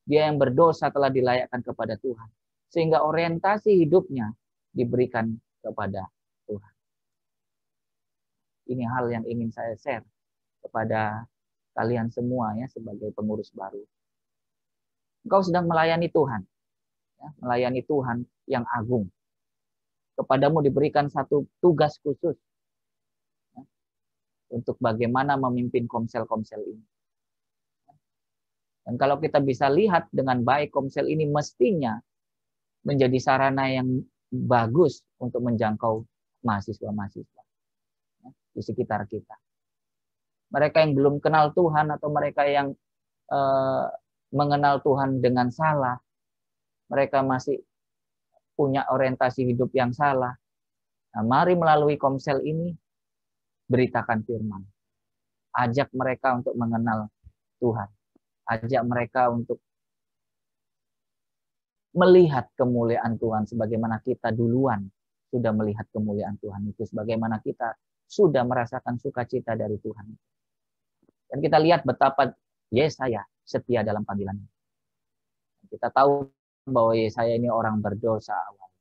[SPEAKER 6] Dia yang berdosa telah dilayakkan kepada Tuhan. Sehingga orientasi hidupnya diberikan kepada Tuhan. Ini hal yang ingin saya share kepada kalian semua ya sebagai pengurus baru. Engkau sedang melayani Tuhan. Ya, melayani Tuhan yang agung. Kepadamu diberikan satu tugas khusus ya, untuk bagaimana memimpin komsel-komsel ini. Dan kalau kita bisa lihat dengan baik, komsel ini mestinya menjadi sarana yang bagus untuk menjangkau mahasiswa-mahasiswa ya, di sekitar kita. Mereka yang belum kenal Tuhan atau mereka yang mengenal Tuhan dengan salah, mereka masih punya orientasi hidup yang salah. Nah, mari melalui komsel ini beritakan firman. Ajak mereka untuk mengenal Tuhan. Ajak mereka untuk melihat kemuliaan Tuhan sebagaimana kita duluan sudah melihat kemuliaan Tuhan itu, sebagaimana kita sudah merasakan sukacita dari Tuhan. Dan kita lihat betapa Yesaya setia dalam panggilannya. Kita tahu bahwa Yesaya ini orang berdosa awal,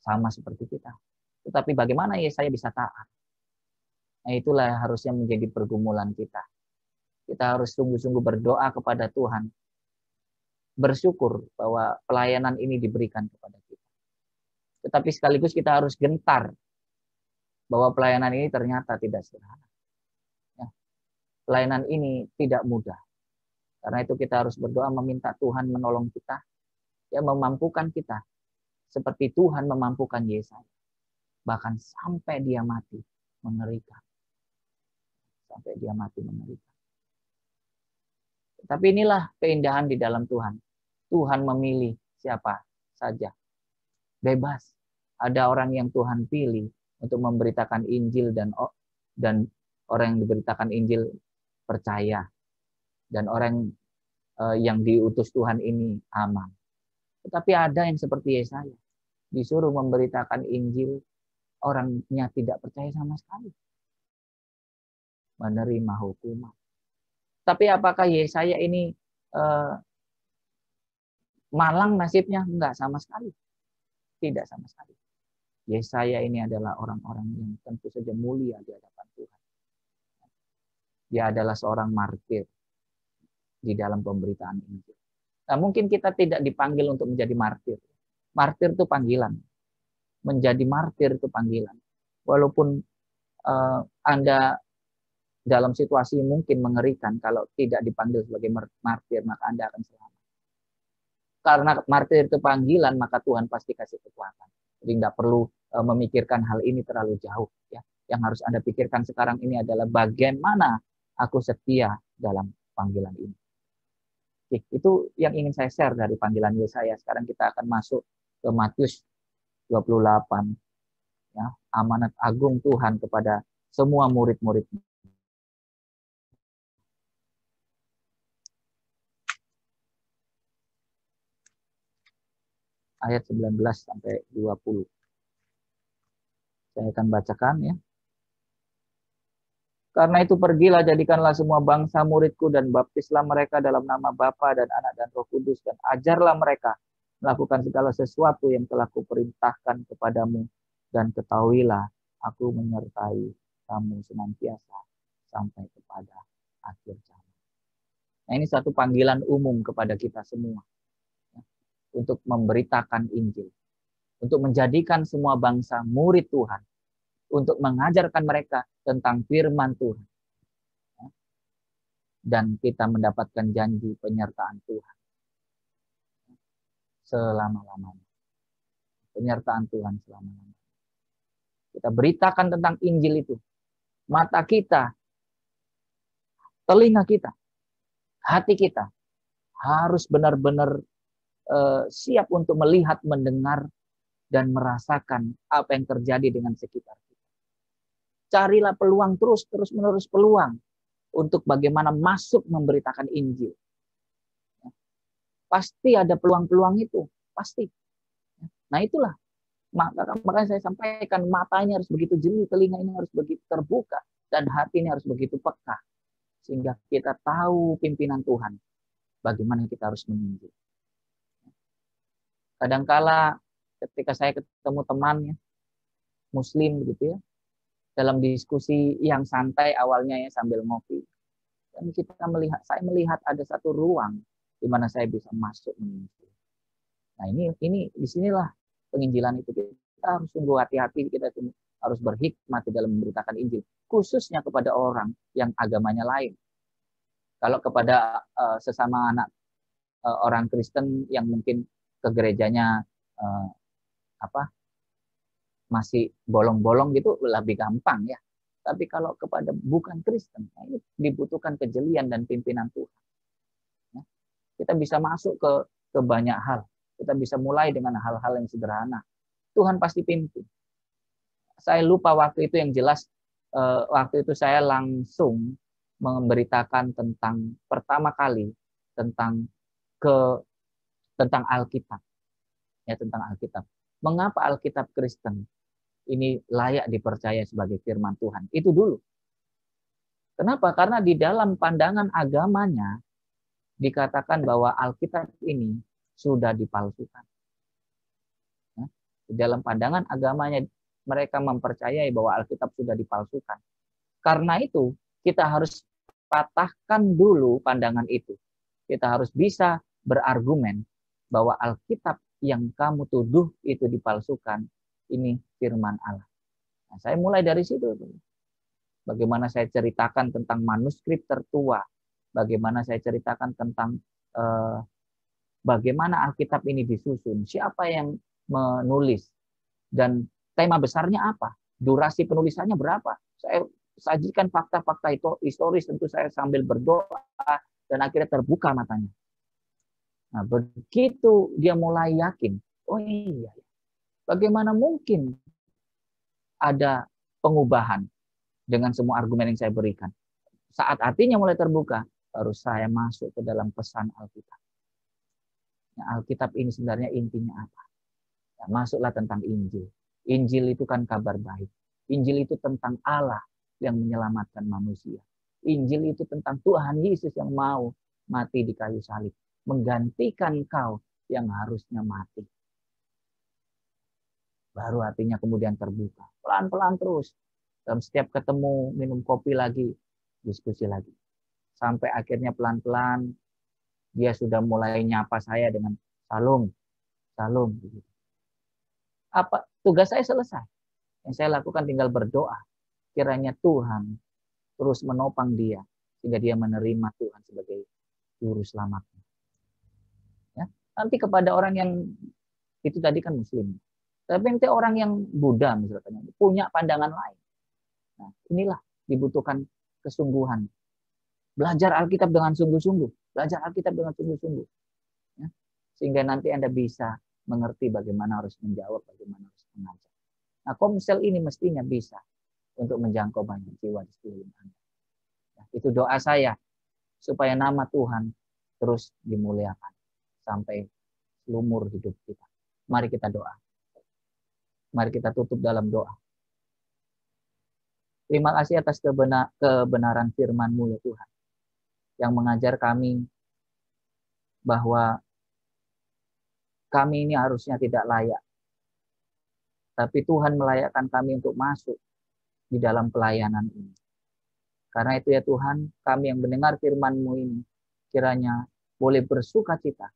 [SPEAKER 6] sama seperti kita. Tetapi bagaimana Yesaya bisa taat? Nah, itulah harusnya menjadi pergumulan kita. Kita harus sungguh-sungguh berdoa kepada Tuhan, bersyukur bahwa pelayanan ini diberikan kepada kita. Tetapi sekaligus kita harus gentar bahwa pelayanan ini ternyata tidak sederhana. Ya. Pelayanan ini tidak mudah. Karena itu kita harus berdoa meminta Tuhan menolong kita, ya, memampukan kita seperti Tuhan memampukan Yesaya. Bahkan sampai dia mati, mengerikan. Sampai dia mati, mengerikan. Tapi inilah keindahan di dalam Tuhan. Tuhan memilih siapa saja. Bebas. Ada orang yang Tuhan pilih untuk memberitakan Injil dan orang yang diberitakan Injil percaya. Dan orang yang diutus Tuhan ini aman. Tetapi ada yang seperti Yesaya. Disuruh memberitakan Injil, orangnya tidak percaya sama sekali. Menerima hukuman. Tapi apakah Yesaya ini malang nasibnya? Enggak sama sekali. Tidak sama sekali. Yesaya ini adalah orang-orang yang tentu saja mulia di hadapan Tuhan. Dia adalah seorang martir di dalam pemberitaan Injil. Nah, mungkin kita tidak dipanggil untuk menjadi martir. Martir itu panggilan. Menjadi martir itu panggilan. Walaupun Anda dalam situasi mungkin mengerikan, kalau tidak dipanggil sebagai martir, maka Anda akan selamat. Karena martir itu panggilan, maka Tuhan pasti kasih kekuatan. Jadi tidak perlu memikirkan hal ini terlalu jauh. Ya. Yang harus Anda pikirkan sekarang ini adalah bagaimana aku setia dalam panggilan ini. Oke, itu yang ingin saya share dari panggilan Yesaya. Sekarang kita akan masuk ke Matius 28. Ya, amanat agung Tuhan kepada semua murid-muridnya. Ayat 19 sampai 20. Saya akan bacakan ya. Karena itu pergilah, jadikanlah semua bangsa muridku dan baptislah mereka dalam nama Bapa dan Anak dan Roh Kudus, dan ajarlah mereka melakukan segala sesuatu yang telah kuperintahkan kepadamu, dan ketahuilah aku menyertai kamu senantiasa sampai kepada akhir zaman. Nah, ini satu panggilan umum kepada kita semua. Untuk memberitakan Injil, untuk menjadikan semua bangsa murid Tuhan, untuk mengajarkan mereka tentang firman Tuhan, dan kita mendapatkan janji penyertaan Tuhan selama-lamanya. Penyertaan Tuhan selama-lamanya. Kita beritakan tentang Injil itu. Mata kita, telinga kita, hati kita harus benar-benar siap untuk melihat, mendengar, dan merasakan apa yang terjadi dengan sekitar kita. Carilah peluang terus-menerus peluang untuk bagaimana masuk memberitakan Injil. Pasti ada peluang-peluang itu, pasti. Nah itulah, makanya saya sampaikan, matanya harus begitu jeli, telinga ini harus begitu terbuka, dan hati ini harus begitu peka. Sehingga kita tahu pimpinan Tuhan, bagaimana kita harus menginjil. Kadangkala ketika saya ketemu temannya Muslim gitu ya, dalam diskusi yang santai awalnya ya sambil ngopi, dan saya melihat ada satu ruang di mana saya bisa masuk menginjil. Nah ini disinilah penginjilan itu. Kita harus sungguh hati-hati, kita harus berhikmat di dalam memberitakan Injil, khususnya kepada orang yang agamanya lain. Kalau kepada sesama anak orang Kristen yang mungkin ke gerejanya masih bolong-bolong gitu lebih gampang ya. Tapi kalau kepada bukan Kristen, nah ini dibutuhkan kejelian dan pimpinan Tuhan. Ya. Kita bisa masuk ke banyak hal. Kita bisa mulai dengan hal-hal yang sederhana. Tuhan pasti pimpin. Saya lupa waktu itu yang jelas, waktu itu saya langsung memberitakan tentang pertama kali tentang tentang Alkitab. Ya, tentang Alkitab. Mengapa Alkitab Kristen ini layak dipercaya sebagai firman Tuhan? Itu dulu. Kenapa? Karena di dalam pandangan agamanya dikatakan bahwa Alkitab ini sudah dipalsukan. Ya, di dalam pandangan agamanya mereka mempercayai bahwa Alkitab sudah dipalsukan. Karena itu kita harus patahkan dulu pandangan itu. Kita harus bisa berargumen bahwa Alkitab yang kamu tuduh itu dipalsukan, ini firman Allah. Nah, saya mulai dari situ. Bagaimana saya ceritakan tentang manuskrip tertua, bagaimana saya ceritakan tentang bagaimana Alkitab ini disusun, siapa yang menulis, dan tema besarnya apa, durasi penulisannya berapa. Saya sajikan fakta-fakta itu historis, tentu saya sambil berdoa, dan akhirnya terbuka matanya. Nah, begitu dia mulai yakin, oh iya, bagaimana mungkin ada pengubahan dengan semua argumen yang saya berikan. Saat hatinya mulai terbuka, baru saya masuk ke dalam pesan Alkitab. Nah, Alkitab ini sebenarnya intinya apa? Ya, masuklah tentang Injil. Injil itu kan kabar baik. Injil itu tentang Allah yang menyelamatkan manusia. Injil itu tentang Tuhan Yesus yang mau mati di kayu salib, menggantikan kau yang harusnya mati. Baru hatinya kemudian terbuka. Pelan-pelan terus. Dalam setiap ketemu, minum kopi lagi, diskusi lagi. Sampai akhirnya pelan-pelan dia sudah mulai nyapa saya dengan salam, salam. Apa tugas saya selesai? Yang saya lakukan tinggal berdoa. Kiranya Tuhan terus menopang dia sehingga dia menerima Tuhan sebagai juru selamatnya. Ya. Nanti kepada orang yang itu tadi kan Muslim, tapi nanti orang yang Buddha misalnya punya pandangan lain. Nah, inilah dibutuhkan kesungguhan. Belajar Alkitab dengan sungguh-sungguh, belajar Alkitab dengan sungguh-sungguh, ya. Sehingga nanti Anda bisa mengerti bagaimana harus menjawab, bagaimana harus mengajar. Nah, Komsel ini mestinya bisa untuk menjangkau banyak jiwa di sekeliling Anda. Nah, itu doa saya supaya nama Tuhan terus dimuliakan sampai seumur hidup kita. Mari kita doa. Mari kita tutup dalam doa. Terima kasih atas kebenaran firman-Mu ya Tuhan, yang mengajar kami bahwa kami ini harusnya tidak layak. Tapi Tuhan melayakkan kami untuk masuk di dalam pelayanan ini. Karena itu ya Tuhan, kami yang mendengar firman-Mu ini, kiranya boleh bersuka cita,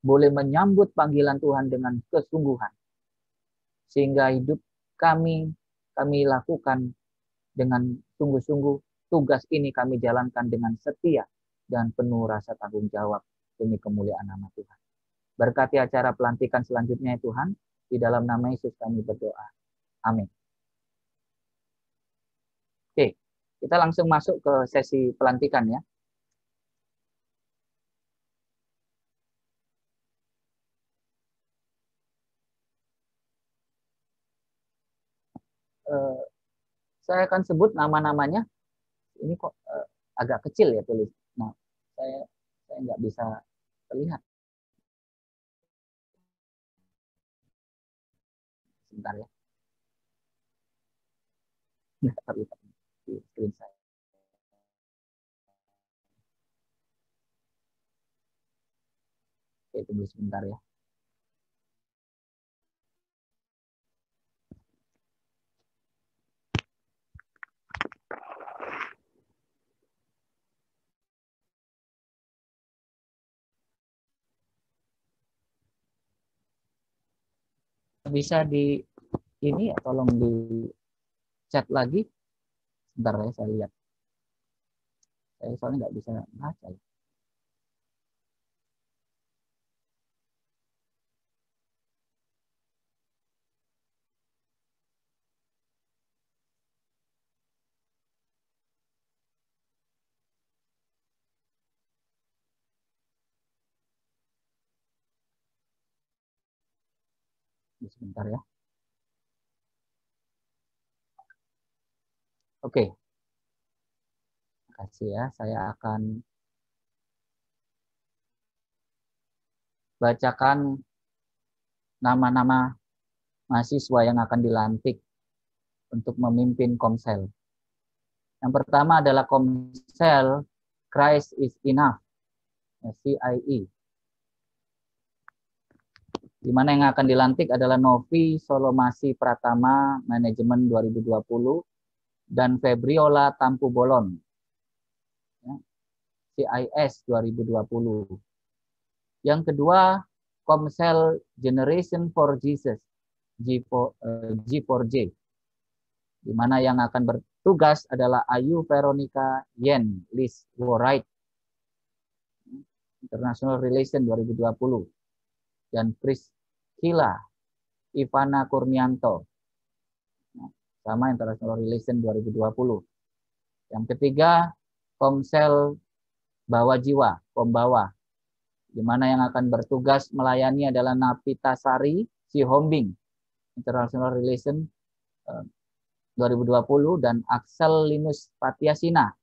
[SPEAKER 6] boleh menyambut panggilan Tuhan dengan kesungguhan. Sehingga hidup kami lakukan dengan sungguh-sungguh. Tugas ini kami jalankan dengan setia dan penuh rasa tanggung jawab demi kemuliaan nama Tuhan. Berkati acara pelantikan selanjutnya ya Tuhan. Di dalam nama Yesus kami berdoa. Amin. Oke, kita langsung masuk ke sesi pelantikan ya. Saya akan sebut nama-namanya. Ini kok agak kecil ya tulis. Nah, saya nggak bisa terlihat. Sebentar ya. Nggak terlihat di screen saya. Oke, tunggu sebentar ya. Bisa di ini ya, tolong di chat lagi. Sebentar ya, saya lihat. Saya soalnya nggak bisa baca ya. Sebentar ya. Oke. Terima kasih ya. Saya akan bacakan nama-nama mahasiswa yang akan dilantik untuk memimpin Komsel. Yang pertama adalah Komsel Christ is Enough, CIE. Di mana yang akan dilantik adalah Novi Solomasi Pratama, Manajemen 2020, dan Febriola Tampu Bolon, CIS 2020. Yang kedua, Komsel Generation for Jesus, G4J, di mana yang akan bertugas adalah Ayu Veronica Yen Liz Wright, International Relation 2020, dan Priscilla Ivana Kurnianto, sama International Relation 2020. Yang ketiga, Komsel Bawa Jiwa, Pembawa, di mana yang akan bertugas melayani adalah Napita Sari Sihombing, International Relation 2020, dan Axel Linus Patiasina,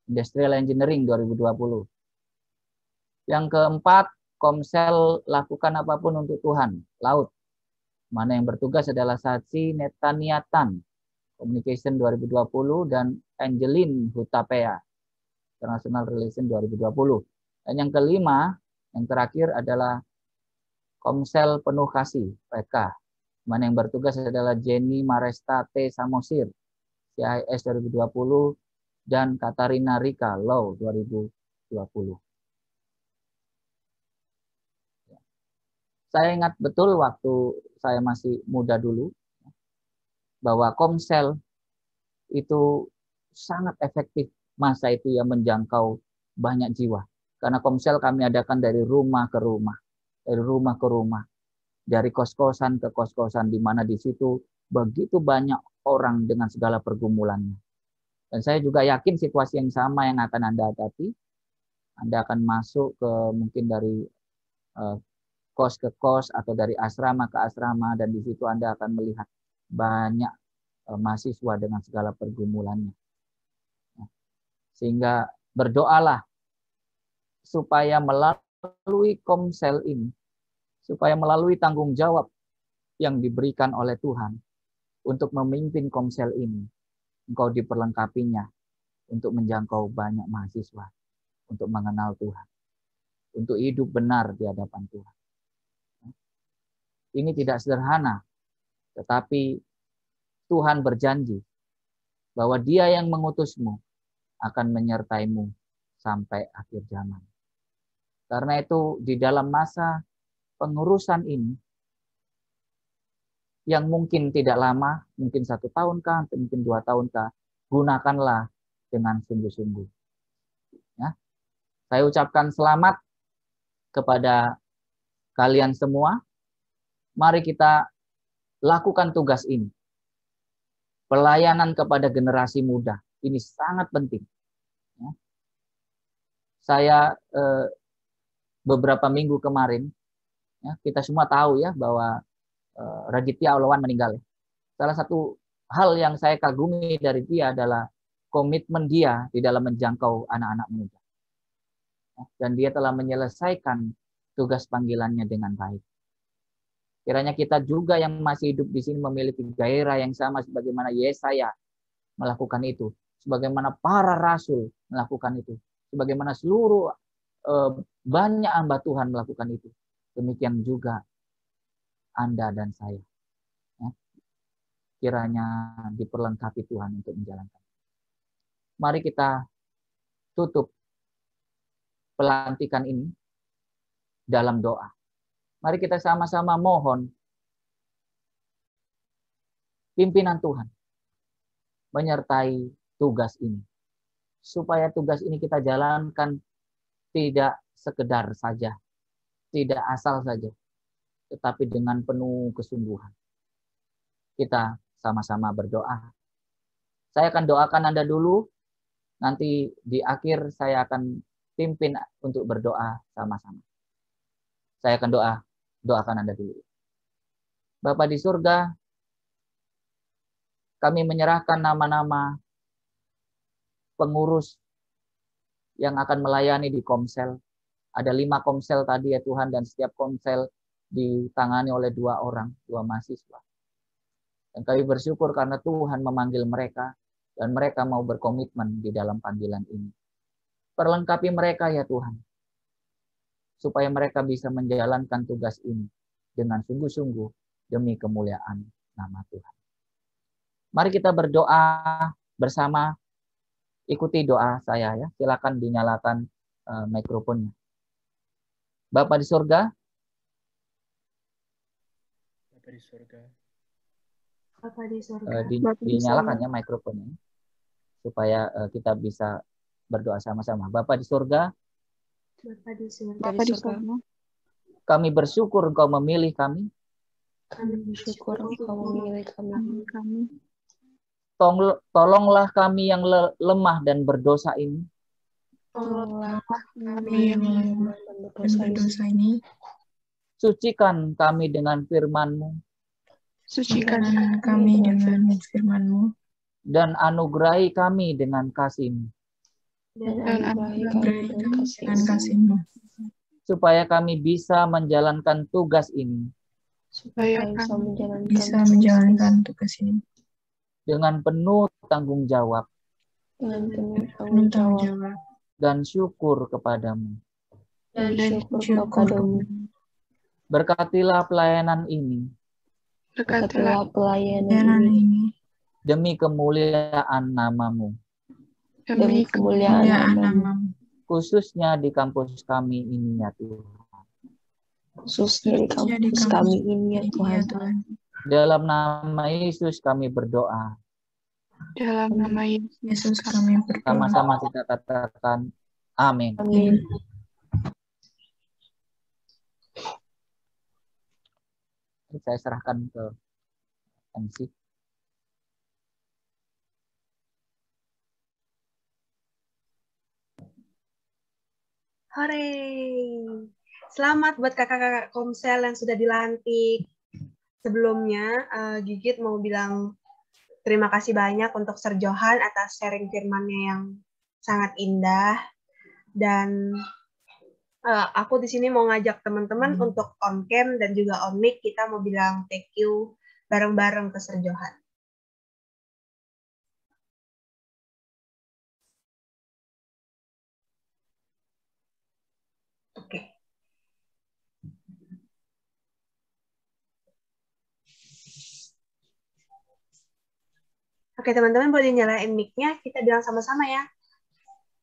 [SPEAKER 6] Industrial Engineering 2020. Yang keempat, Komsel Lakukan Apapun untuk Tuhan, Laut, mana yang bertugas adalah Sachi Netaniatan, Communication 2020, dan Angeline Hutapea, International Relation 2020. Dan yang kelima, yang terakhir adalah Komsel Penuh Kasih, PK, mana yang bertugas adalah Jenny Maresta T. Samosir, CIS 2020, dan Katarina Rika, Law 2020. Saya ingat betul waktu saya masih muda dulu, bahwa Komsel itu sangat efektif masa itu yang menjangkau banyak jiwa. Karena Komsel kami adakan dari rumah ke rumah, dari kos-kosan ke kos-kosan, di mana di situ begitu banyak orang dengan segala pergumulannya. Dan saya juga yakin situasi yang sama yang akan Anda hadapi. Anda akan masuk ke mungkin dari kos ke kos atau dari asrama ke asrama, dan di situ Anda akan melihat banyak mahasiswa dengan segala pergumulannya. Sehingga berdoalah supaya melalui Komsel ini, supaya melalui tanggung jawab yang diberikan oleh Tuhan untuk memimpin Komsel ini, engkau diperlengkapinya untuk menjangkau banyak mahasiswa, untuk mengenal Tuhan, untuk hidup benar di hadapan Tuhan. Ini tidak sederhana, tetapi Tuhan berjanji bahwa Dia yang mengutusmu akan menyertaimu sampai akhir zaman. Karena itu di dalam masa pengurusan ini, yang mungkin tidak lama, mungkin 1 tahun kah, mungkin 2 tahun kah, gunakanlah dengan sungguh-sungguh. Ya. Saya ucapkan selamat kepada kalian semua. Mari kita lakukan tugas ini. Pelayanan kepada generasi muda, ini sangat penting. Ya. Saya beberapa minggu kemarin, ya, kita semua tahu ya bahwa Raditya Aulawan meninggal. Salah satu hal yang saya kagumi dari dia adalah komitmen dia di dalam menjangkau anak-anak muda. Ya, dan dia telah menyelesaikan tugas panggilannya dengan baik. Kiranya kita juga yang masih hidup di sini memiliki gairah yang sama sebagaimana Yesaya melakukan itu, sebagaimana para rasul melakukan itu, sebagaimana seluruh banyak hamba Tuhan melakukan itu. Demikian juga Anda dan saya. Ya. Kiranya diperlengkapi Tuhan untuk menjalankan. Mari kita tutup pelantikan ini dalam doa. Mari kita sama-sama mohon pimpinan Tuhan menyertai tugas ini. Supaya tugas ini kita jalankan tidak sekedar saja, tidak asal saja, tetapi dengan penuh kesungguhan. Kita sama-sama berdoa. Saya akan doakan Anda dulu, nanti di akhir saya akan pimpin untuk berdoa sama-sama. Saya akan doakan Anda dulu. Bapa di surga, kami menyerahkan nama-nama pengurus yang akan melayani di Komsel. Ada 5 komsel tadi ya Tuhan, dan setiap komsel ditangani oleh 2 orang, 2 mahasiswa. Dan kami bersyukur karena Tuhan memanggil mereka, dan mereka mau berkomitmen di dalam panggilan ini. Perlengkapi mereka ya Tuhan, supaya mereka bisa menjalankan tugas ini dengan sungguh-sungguh demi kemuliaan nama Tuhan. Mari kita berdoa bersama. Ikuti doa saya ya. Silakan dinyalakan mikrofonnya. Bapa di surga.
[SPEAKER 3] Bapa di surga.
[SPEAKER 2] Bapa di surga.
[SPEAKER 6] Dinyalakan ya mikrofonnya. Supaya kita bisa berdoa sama-sama. Bapa di surga.
[SPEAKER 2] Bapa di surga.
[SPEAKER 4] Bapa di surga.
[SPEAKER 6] Kami bersyukur Engkau memilih kami.
[SPEAKER 2] Kami bersyukur Engkau memilih
[SPEAKER 4] Kami.
[SPEAKER 6] Tolonglah kami yang lemah dan berdosa ini.
[SPEAKER 2] Tolonglah kami yang lemah dan berdosa ini.
[SPEAKER 6] Sucikan kami dengan firman-Mu.
[SPEAKER 2] Sucikan kami dengan firman-Mu.
[SPEAKER 6] Dan anugerahi kami dengan kasih-Mu.
[SPEAKER 2] Dan anugerahi kami dengan kasih-Mu.
[SPEAKER 6] Supaya kami bisa menjalankan tugas ini.
[SPEAKER 2] Supaya kami bisa menjalankan tugas ini.
[SPEAKER 6] Dengan penuh tanggung jawab. Dan syukur kepadamu. Berkatilah pelayanan ini. Demi kemuliaan nama-Mu. Khususnya di kampus kami ini ya Tuhan. Dalam nama Yesus kami berdoa.
[SPEAKER 2] Dalam nama Yesus kami berdoa.
[SPEAKER 6] Sama-sama kita katakan amin.
[SPEAKER 2] Amin.
[SPEAKER 6] Saya serahkan ke MC.
[SPEAKER 2] Hore! Selamat buat kakak-kakak Komsel yang sudah dilantik. Sebelumnya, Gigit mau bilang terima kasih banyak untuk Sir Johan atas sharing firman-Nya yang sangat indah. Dan aku di sini mau ngajak teman-teman untuk on cam dan juga on mic, kita mau bilang thank you bareng-bareng ke Sir Johan. Oke. Oke, teman-teman boleh nyalain mic-nya, kita bilang sama-sama ya.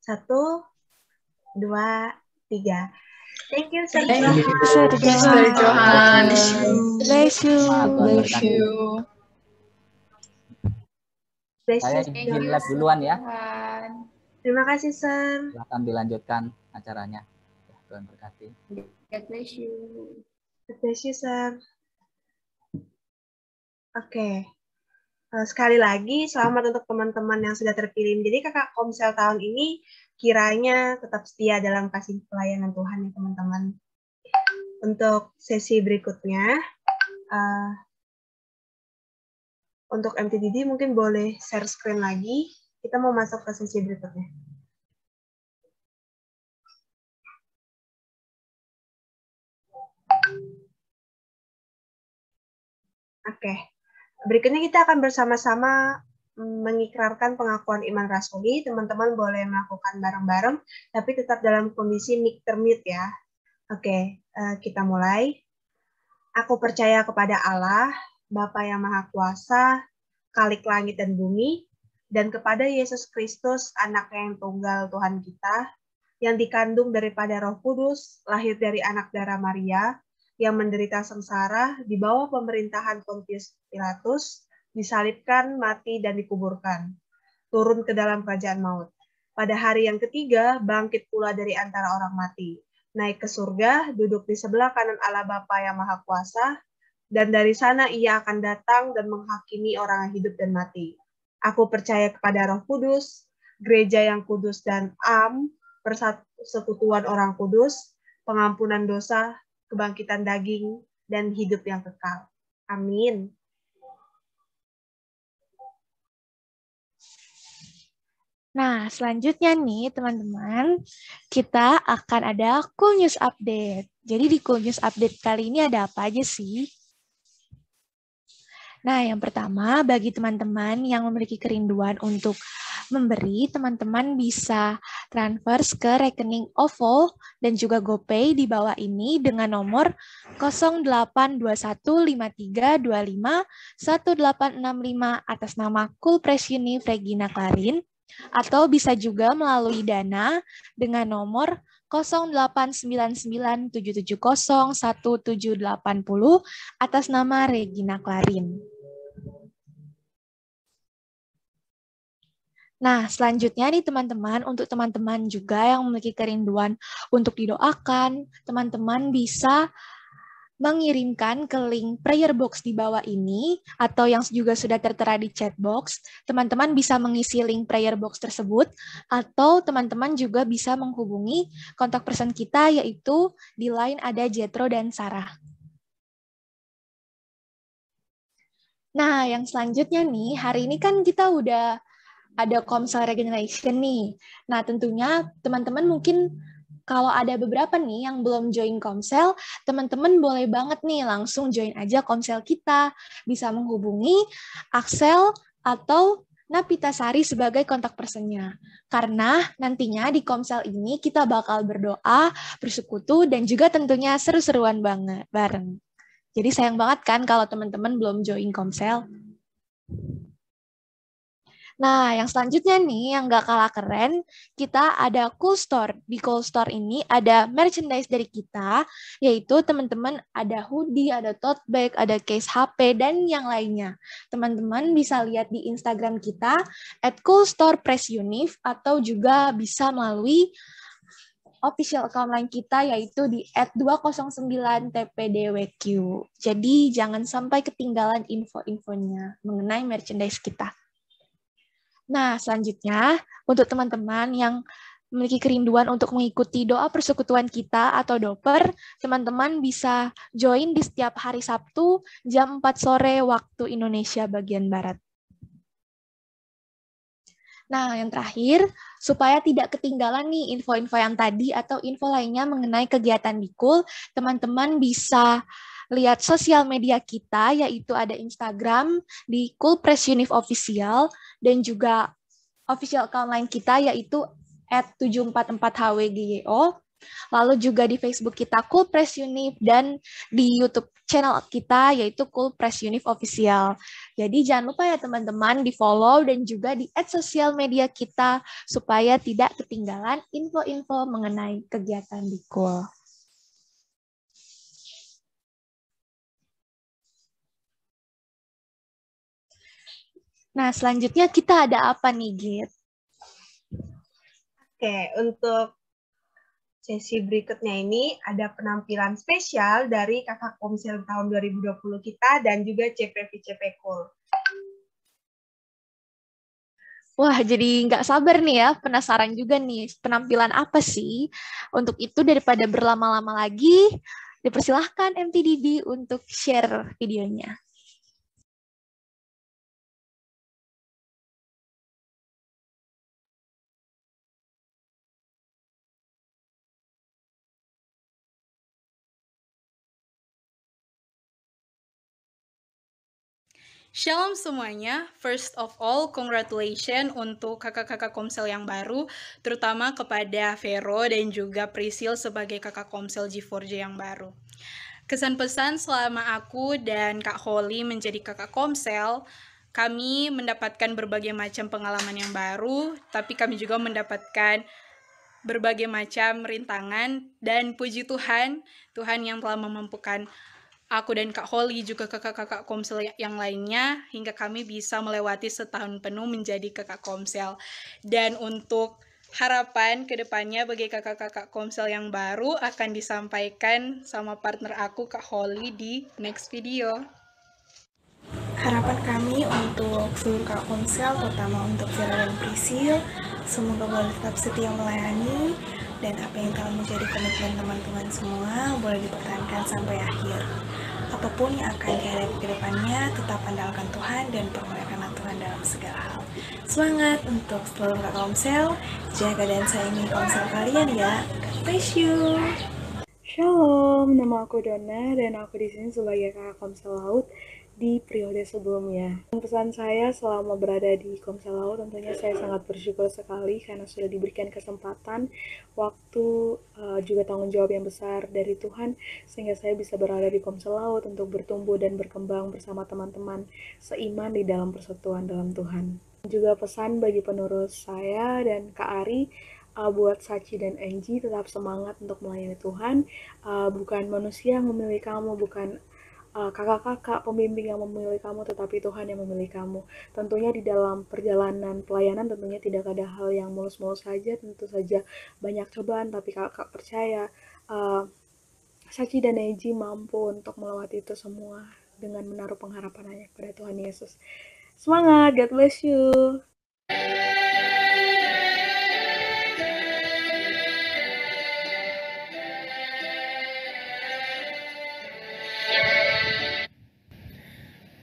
[SPEAKER 2] 1, 2, 3. Thank you, Sir Johan.
[SPEAKER 1] Sir Johan.
[SPEAKER 2] Bless you.
[SPEAKER 6] Saya izin live duluan ya.
[SPEAKER 2] Terima kasih, Sir.
[SPEAKER 6] Silakan dilanjutkan acaranya. Tuhan berkati.
[SPEAKER 2] God bless you. God bless you, Sir. Oke. Sekali lagi, selamat untuk teman-teman yang sudah terpilih menjadi kakak Komsel tahun ini. Kiranya tetap setia dalam kasih pelayanan Tuhan ya teman-teman. Untuk sesi berikutnya, untuk MTDD mungkin boleh share screen lagi. Kita mau masuk ke sesi berikutnya. Oke. Berikutnya kita akan bersama-sama mengikrarkan pengakuan iman rasuli. Teman-teman boleh melakukan bareng-bareng, tapi tetap dalam kondisi mic termute ya. Oke, kita mulai. Aku percaya kepada Allah, Bapa yang Maha Kuasa, Khalik langit dan bumi, dan kepada Yesus Kristus, Anak yang tunggal Tuhan kita, yang dikandung daripada Roh Kudus, lahir dari anak darah Maria, yang menderita sengsara di bawah pemerintahan Pontius Pilatus, disalibkan, mati, dan dikuburkan. Turun ke dalam kerajaan maut. Pada hari yang ketiga, bangkit pula dari antara orang mati. Naik ke surga, duduk di sebelah kanan Allah Bapa yang Maha Kuasa, dan dari sana ia akan datang dan menghakimi orang yang hidup dan mati. Aku percaya kepada Roh Kudus, gereja yang kudus dan persekutuan orang kudus, pengampunan dosa, kebangkitan daging, dan hidup yang kekal. Amin.
[SPEAKER 1] Nah, selanjutnya nih teman-teman, kita akan ada Cool News Update. Jadi di Cool News Update kali ini ada apa aja sih? Nah, yang pertama, bagi teman-teman yang memiliki kerinduan untuk memberi, teman-teman bisa transfer ke rekening OVO dan juga GoPay di bawah ini dengan nomor 082153251865 atas nama Cool Press Univ Regina Clarin, atau bisa juga melalui Dana dengan nomor 089977017780 atas nama Regina Clarin. Nah, selanjutnya nih teman-teman, untuk teman-teman juga yang memiliki kerinduan untuk didoakan, teman-teman bisa mengirimkan ke link prayer box di bawah ini, atau yang juga sudah tertera di chat box. Teman-teman bisa mengisi link prayer box tersebut, atau teman-teman juga bisa menghubungi kontak person kita, yaitu di line ada Jetro dan Sarah. Nah, yang selanjutnya nih, hari ini kan kita udah ada Komsel Regeneration nih. Nah, tentunya teman-teman mungkin kalau ada beberapa nih yang belum join Komsel, teman-teman boleh banget nih langsung join aja Komsel kita. Bisa menghubungi Axel atau Napitasari sebagai kontak personnya. Karena nantinya di Komsel ini kita bakal berdoa, bersekutu, dan juga tentunya seru-seruan banget bareng. Jadi sayang banget kan kalau teman-teman belum join Komsel. Nah, yang selanjutnya nih, yang gak kalah keren, kita ada Cool Store. Di Cool Store ini ada merchandise dari kita, yaitu teman-teman ada hoodie, ada tote bag, ada case HP, dan yang lainnya. Teman-teman bisa lihat di Instagram kita, @coolstorepressuniv, atau juga bisa melalui official account line kita, yaitu di @209tpdwq. Jadi, jangan sampai ketinggalan info-infonya mengenai merchandise kita. Nah, selanjutnya, untuk teman-teman yang memiliki kerinduan untuk mengikuti doa persekutuan kita atau doper, teman-teman bisa join di setiap hari Sabtu jam 4 sore waktu Indonesia bagian Barat. Nah, yang terakhir, supaya tidak ketinggalan nih info-info yang tadi atau info lainnya mengenai kegiatan di Cool, teman-teman bisa lihat sosial media kita, yaitu ada Instagram di Cool Press Univ Official, dan juga official account line kita, yaitu @744hwgyo. Lalu juga di Facebook kita Cool Press Univ, dan di YouTube channel kita yaitu Cool Press Univ Official. Jadi jangan lupa ya teman-teman di follow dan juga di add sosial media kita supaya tidak ketinggalan info-info mengenai kegiatan di Cool. Nah, selanjutnya kita ada apa nih, Git?
[SPEAKER 2] Oke, untuk sesi berikutnya ini ada penampilan spesial dari Kakak Komsel tahun 2020 kita dan juga CPV-CP Cool.
[SPEAKER 1] Wah, jadi nggak sabar nih ya, penasaran juga nih penampilan apa sih. Untuk itu daripada berlama-lama lagi, dipersilahkan MTDD untuk share videonya.
[SPEAKER 7] Shalom semuanya, first of all, congratulations untuk kakak-kakak Komsel yang baru, terutama kepada Vero dan juga Prisil sebagai kakak Komsel G4J yang baru. Kesan pesan selama aku dan Kak Holly menjadi kakak Komsel, kami mendapatkan berbagai macam pengalaman yang baru, tapi kami juga mendapatkan berbagai macam rintangan, dan puji Tuhan, Tuhan yang telah memampukan aku dan Kak Holly juga kakak-kakak Komsel yang lainnya hingga kami bisa melewati setahun penuh menjadi kakak Komsel. Dan untuk harapan kedepannya bagi kakak-kakak Komsel yang baru akan disampaikan sama partner aku Kak Holly di next video.
[SPEAKER 8] Harapan kami untuk seluruh kakak Komsel, terutama untuk Vera dan Prisil, semoga boleh tetap setia melayani dan apa yang telah menjadi komitmen teman-teman semua boleh dipertahankan sampai akhir. Apapun yang akan dihadapi ke depannya, tetap andalkan Tuhan dan permuliakanlah Tuhan dalam segala hal. Semangat untuk seluruh Kak Komsel, jaga dan sayangi Komsel kalian ya. God bless you. Shalom, nama aku Donna dan aku di sini sebagai kakak Komsel Laut di periode sebelumnya. Pesan saya selama berada di Komsel Laut tentunya saya sangat bersyukur sekali karena sudah diberikan kesempatan, waktu, juga tanggung jawab yang besar dari Tuhan sehingga saya bisa berada di Komsel Laut untuk bertumbuh dan berkembang bersama teman-teman seiman di dalam persekutuan dalam Tuhan. Juga pesan bagi penerus saya dan Kak Ari, buat Sachi dan Angie tetap semangat untuk melayani Tuhan. Bukan manusia yang memilih kamu, bukan kakak-kakak pembimbing yang memilih kamu, tetapi Tuhan yang memilih kamu. Tentunya di dalam perjalanan pelayanan tentunya tidak ada hal yang mulus-mulus saja, tentu saja banyak cobaan, tapi kakak percaya Sachi dan Angie mampu untuk melewati itu semua dengan menaruh pengharapannya kepada Tuhan Yesus. Semangat, God bless you.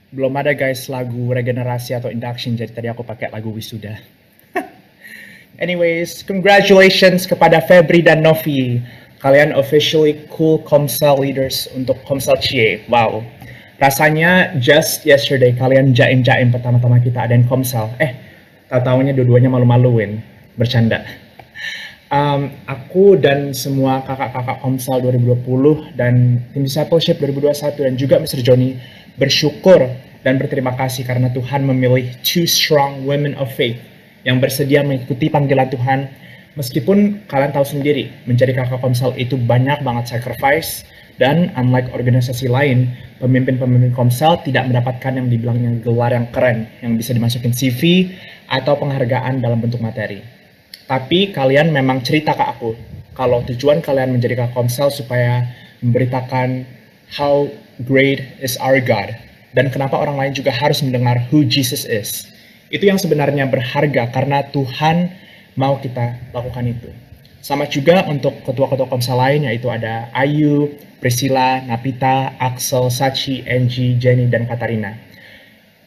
[SPEAKER 9] Belum ada guys lagu regenerasi atau induction, jadi tadi aku pakai lagu wisuda. Anyways, congratulations kepada Febri dan Novi. Kalian officially cool Komsel leaders untuk Komsel Cie. Wow. Rasanya just yesterday kalian jaim-jaim pertama-tama kita adain Komsel. Tahu-taunya dua-duanya malu-maluin. Bercanda. Aku dan semua kakak-kakak Komsel 2020 dan tim discipleship 2021 dan juga Mr. Johnny bersyukur dan berterima kasih karena Tuhan memilih two strong women of faith yang bersedia mengikuti panggilan Tuhan. Meskipun kalian tahu sendiri, menjadi kakak Komsel itu banyak banget sacrifice dan unlike organisasi lain, pemimpin-pemimpin Komsel tidak mendapatkan yang dibilangnya gelar yang keren yang bisa dimasukin CV atau penghargaan dalam bentuk materi. Tapi kalian memang cerita ke aku kalau tujuan kalian menjadi kakak Komsel supaya memberitakan how great is our God dan kenapa orang lain juga harus mendengar who Jesus is. Itu yang sebenarnya berharga karena Tuhan mau kita lakukan itu. Sama juga untuk ketua-ketua Komsel lain, yaitu ada Ayu, Priscilla, Napita, Axel, Sachi, Angie, Jenny, dan Katarina.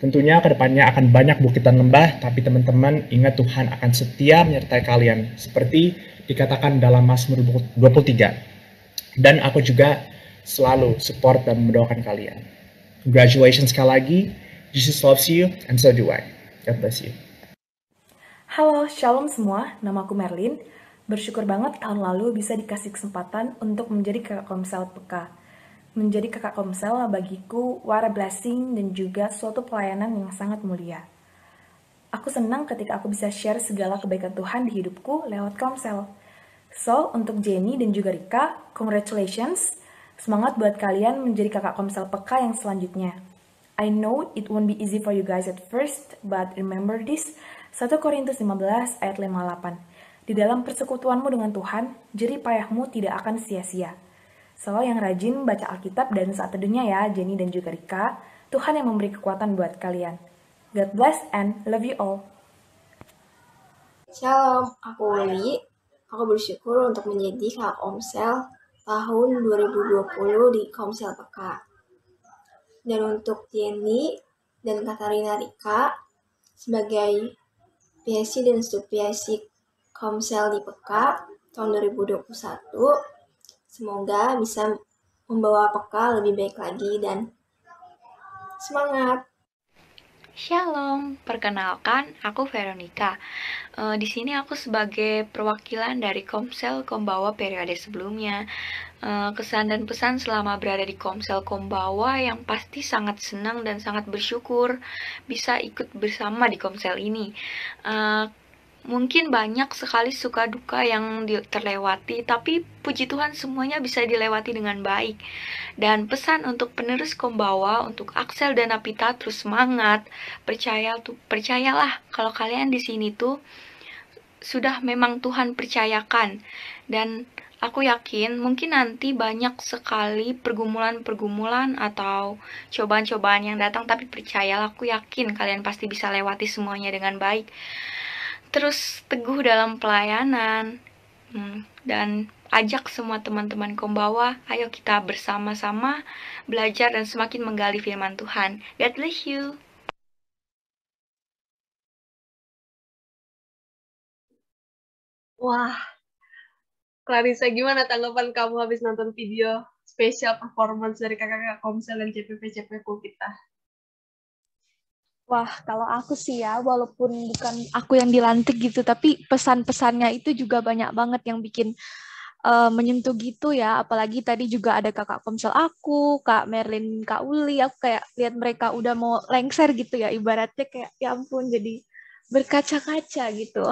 [SPEAKER 9] Tentunya kedepannya akan banyak bukit dan lembah, tapi teman-teman ingat Tuhan akan setia menyertai kalian, seperti dikatakan dalam Mazmur 23. Dan aku juga selalu support dan mendoakan kalian. Congratulations sekali lagi, Jesus loves you, and so do I. God bless you.
[SPEAKER 5] Halo, shalom semua, nama aku Merlin. Bersyukur banget tahun lalu bisa dikasih kesempatan untuk menjadi kakak Komsel PK. Menjadi kakak Komsel bagiku what a blessing dan juga suatu pelayanan yang sangat mulia. Aku senang ketika aku bisa share segala kebaikan Tuhan di hidupku lewat Komsel. So, untuk Jenny dan juga Rika, congratulations. Semangat buat kalian menjadi kakak Komsel PK yang selanjutnya. I know it won't be easy for you guys at first, but remember this, 1 Korintus 15 ayat 58. Di dalam persekutuanmu dengan Tuhan, jerih payahmu tidak akan sia-sia. So, yang rajin baca Alkitab dan saat teduhnya ya, Jenny dan juga Rika, Tuhan yang memberi kekuatan buat kalian. God bless and love you all.
[SPEAKER 10] Shalom, aku Uli. Aku bersyukur untuk menjadi kakak Komsel tahun 2020 di Komsel PK. Dan untuk Jenny dan Katarina Rika sebagai PSC dan Sub-PSC Komsel di PK tahun 2021, semoga bisa membawa PK lebih baik lagi dan semangat.
[SPEAKER 11] Shalom, perkenalkan aku Veronica. Di sini aku sebagai perwakilan dari Komsel Kombawa periode sebelumnya. Kesan dan pesan selama berada di Komsel Kombawa yang pasti sangat senang dan sangat bersyukur bisa ikut bersama di Komsel ini. Mungkin banyak sekali suka duka yang terlewati, tapi puji Tuhan semuanya bisa dilewati dengan baik. Dan pesan untuk penerus Kombawa, untuk Axel dan Napita, terus semangat. Percayalah kalau kalian di sini tuh sudah memang Tuhan percayakan. Dan aku yakin mungkin nanti banyak sekali pergumulan-pergumulan atau cobaan-cobaan yang datang, tapi percayalah, aku yakin kalian pasti bisa lewati semuanya dengan baik. Terus teguh dalam pelayanan, dan ajak semua teman-teman Kombawa, ayo kita bersama-sama belajar dan semakin menggali firman Tuhan. God bless you.
[SPEAKER 2] Wah, Clarissa, gimana tanggapan kamu habis nonton video spesial performance dari kakak-kakak Komsel dan CPP-CPP kita?
[SPEAKER 1] Wah, kalau aku sih ya, walaupun bukan aku yang dilantik gitu, tapi pesan-pesannya itu juga banyak banget yang bikin menyentuh gitu ya. Apalagi tadi juga ada kakak Komsel aku, Kak Merlin, Kak Uli, aku kayak lihat mereka udah mau lengser gitu ya, ibaratnya kayak ya ampun jadi berkaca-kaca gitu.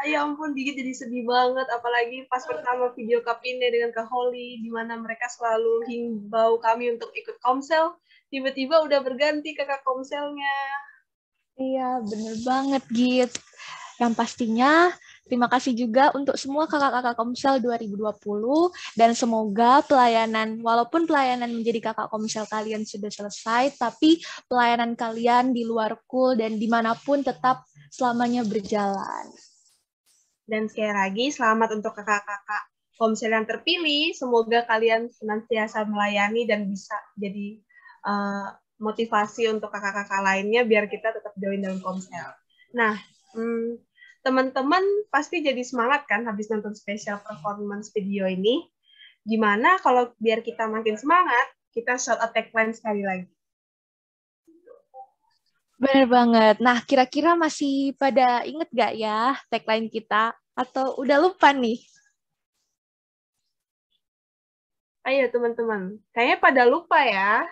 [SPEAKER 2] Ya ampun, Gigi jadi sedih banget. Apalagi pas pertama video Kapine dengan Kak Holly, di mana mereka selalu himbau kami untuk ikut Komsel. Tiba-tiba udah berganti kakak Komselnya.
[SPEAKER 1] Iya, bener banget, Git. Yang pastinya, terima kasih juga untuk semua kakak-kakak Komsel 2020, dan semoga pelayanan, walaupun pelayanan menjadi kakak Komsel kalian sudah selesai, tapi pelayanan kalian di luar KUL dan dimanapun tetap selamanya berjalan.
[SPEAKER 2] Dan sekali lagi, selamat untuk kakak-kakak Komsel yang terpilih. Semoga kalian senantiasa melayani dan bisa jadi motivasi untuk kakak-kakak lainnya biar kita tetap join dalam Komsel. Nah, teman-teman pasti jadi semangat kan habis nonton spesial performance video ini. Gimana kalau biar kita makin semangat, kita shout out tagline sekali lagi.
[SPEAKER 1] Bener banget. Nah, kira-kira masih pada inget gak ya tagline kita? Atau udah lupa nih?
[SPEAKER 2] Ayo teman-teman, kayaknya pada lupa ya.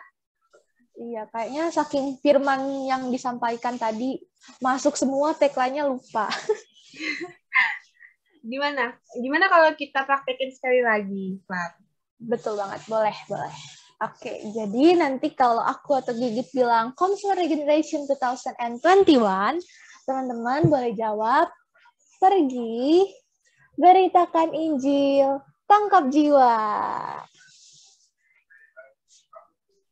[SPEAKER 1] Iya, kayaknya saking firman yang disampaikan tadi, masuk semua tagline-nya lupa.
[SPEAKER 2] Gimana kalau kita praktekin sekali lagi, Flat?
[SPEAKER 1] Betul banget, boleh. Oke, jadi nanti kalau aku atau Gigit bilang Komsel Regeneration 2021, teman-teman boleh jawab, pergi, beritakan Injil, tangkap jiwa.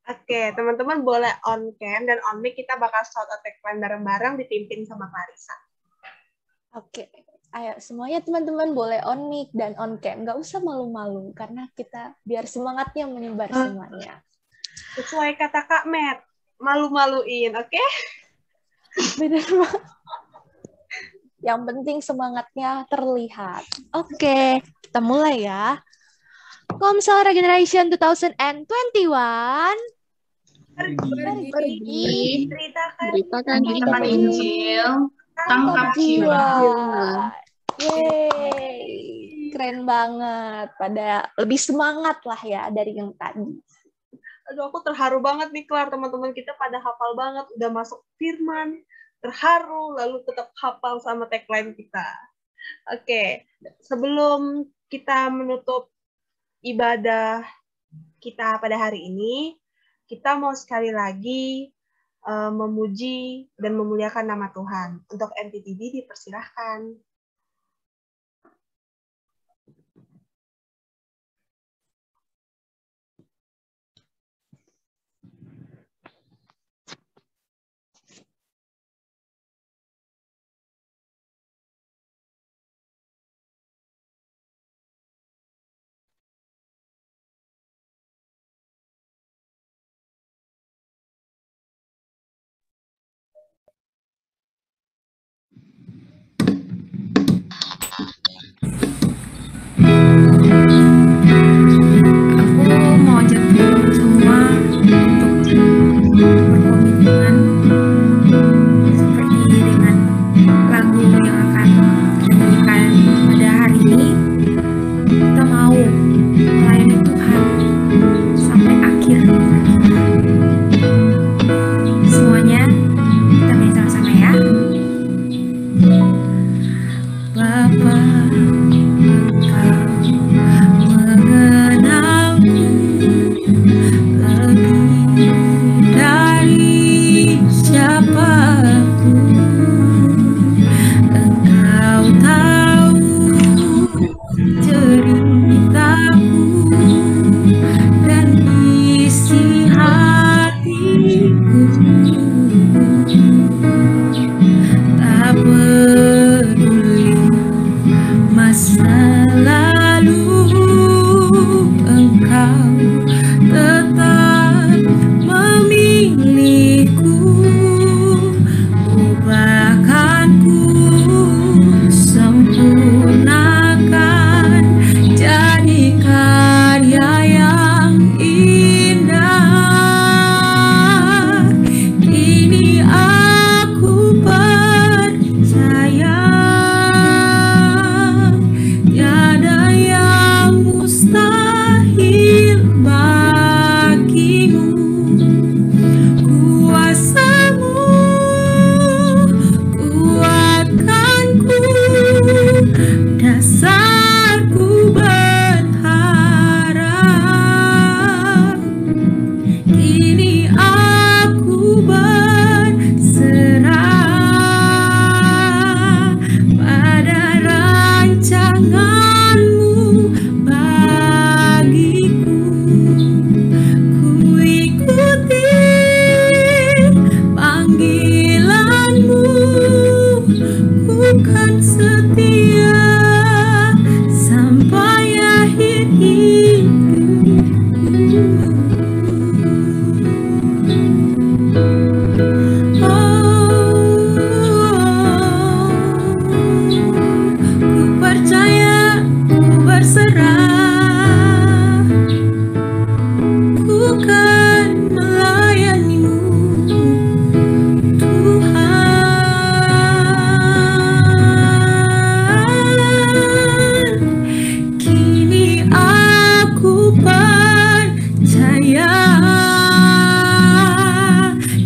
[SPEAKER 2] Oke, teman-teman boleh on cam dan on mic, kita bakal shout out tagline bareng-bareng dipimpin sama Clarissa.
[SPEAKER 1] Oke, ayo semuanya teman-teman boleh on mic dan on cam. Nggak usah malu-malu, karena kita biar semangatnya menyebar semuanya.
[SPEAKER 2] Sesuai kata Kak Matt, malu-maluin, oke?
[SPEAKER 1] Bener banget. Yang penting semangatnya terlihat. Oke, kita mulai ya. Komsel Regeneration 2021. Pergi.
[SPEAKER 2] Beritakan Injil. Tangkap jiwa.
[SPEAKER 1] Yeay. Keren banget. Pada lebih semangat lah ya dari yang tadi.
[SPEAKER 2] Aduh, aku terharu banget nih, Klar. Teman-teman kita pada hafal banget. Udah masuk firman. Terharu, lalu tetap hafal sama tagline kita. Oke, sebelum kita menutup ibadah kita pada hari ini, kita mau sekali lagi memuji dan memuliakan nama Tuhan. Untuk MTTB dipersilahkan.
[SPEAKER 12] dasarku berharap. Kini aku berserah pada rancangan-Mu bagiku. Ku ikuti panggilan-Mu, ku kan setia sampai akhir hidupku. Ku percaya, ku berserah, ku kan melayani-Mu, Tuhan. Kini aku percaya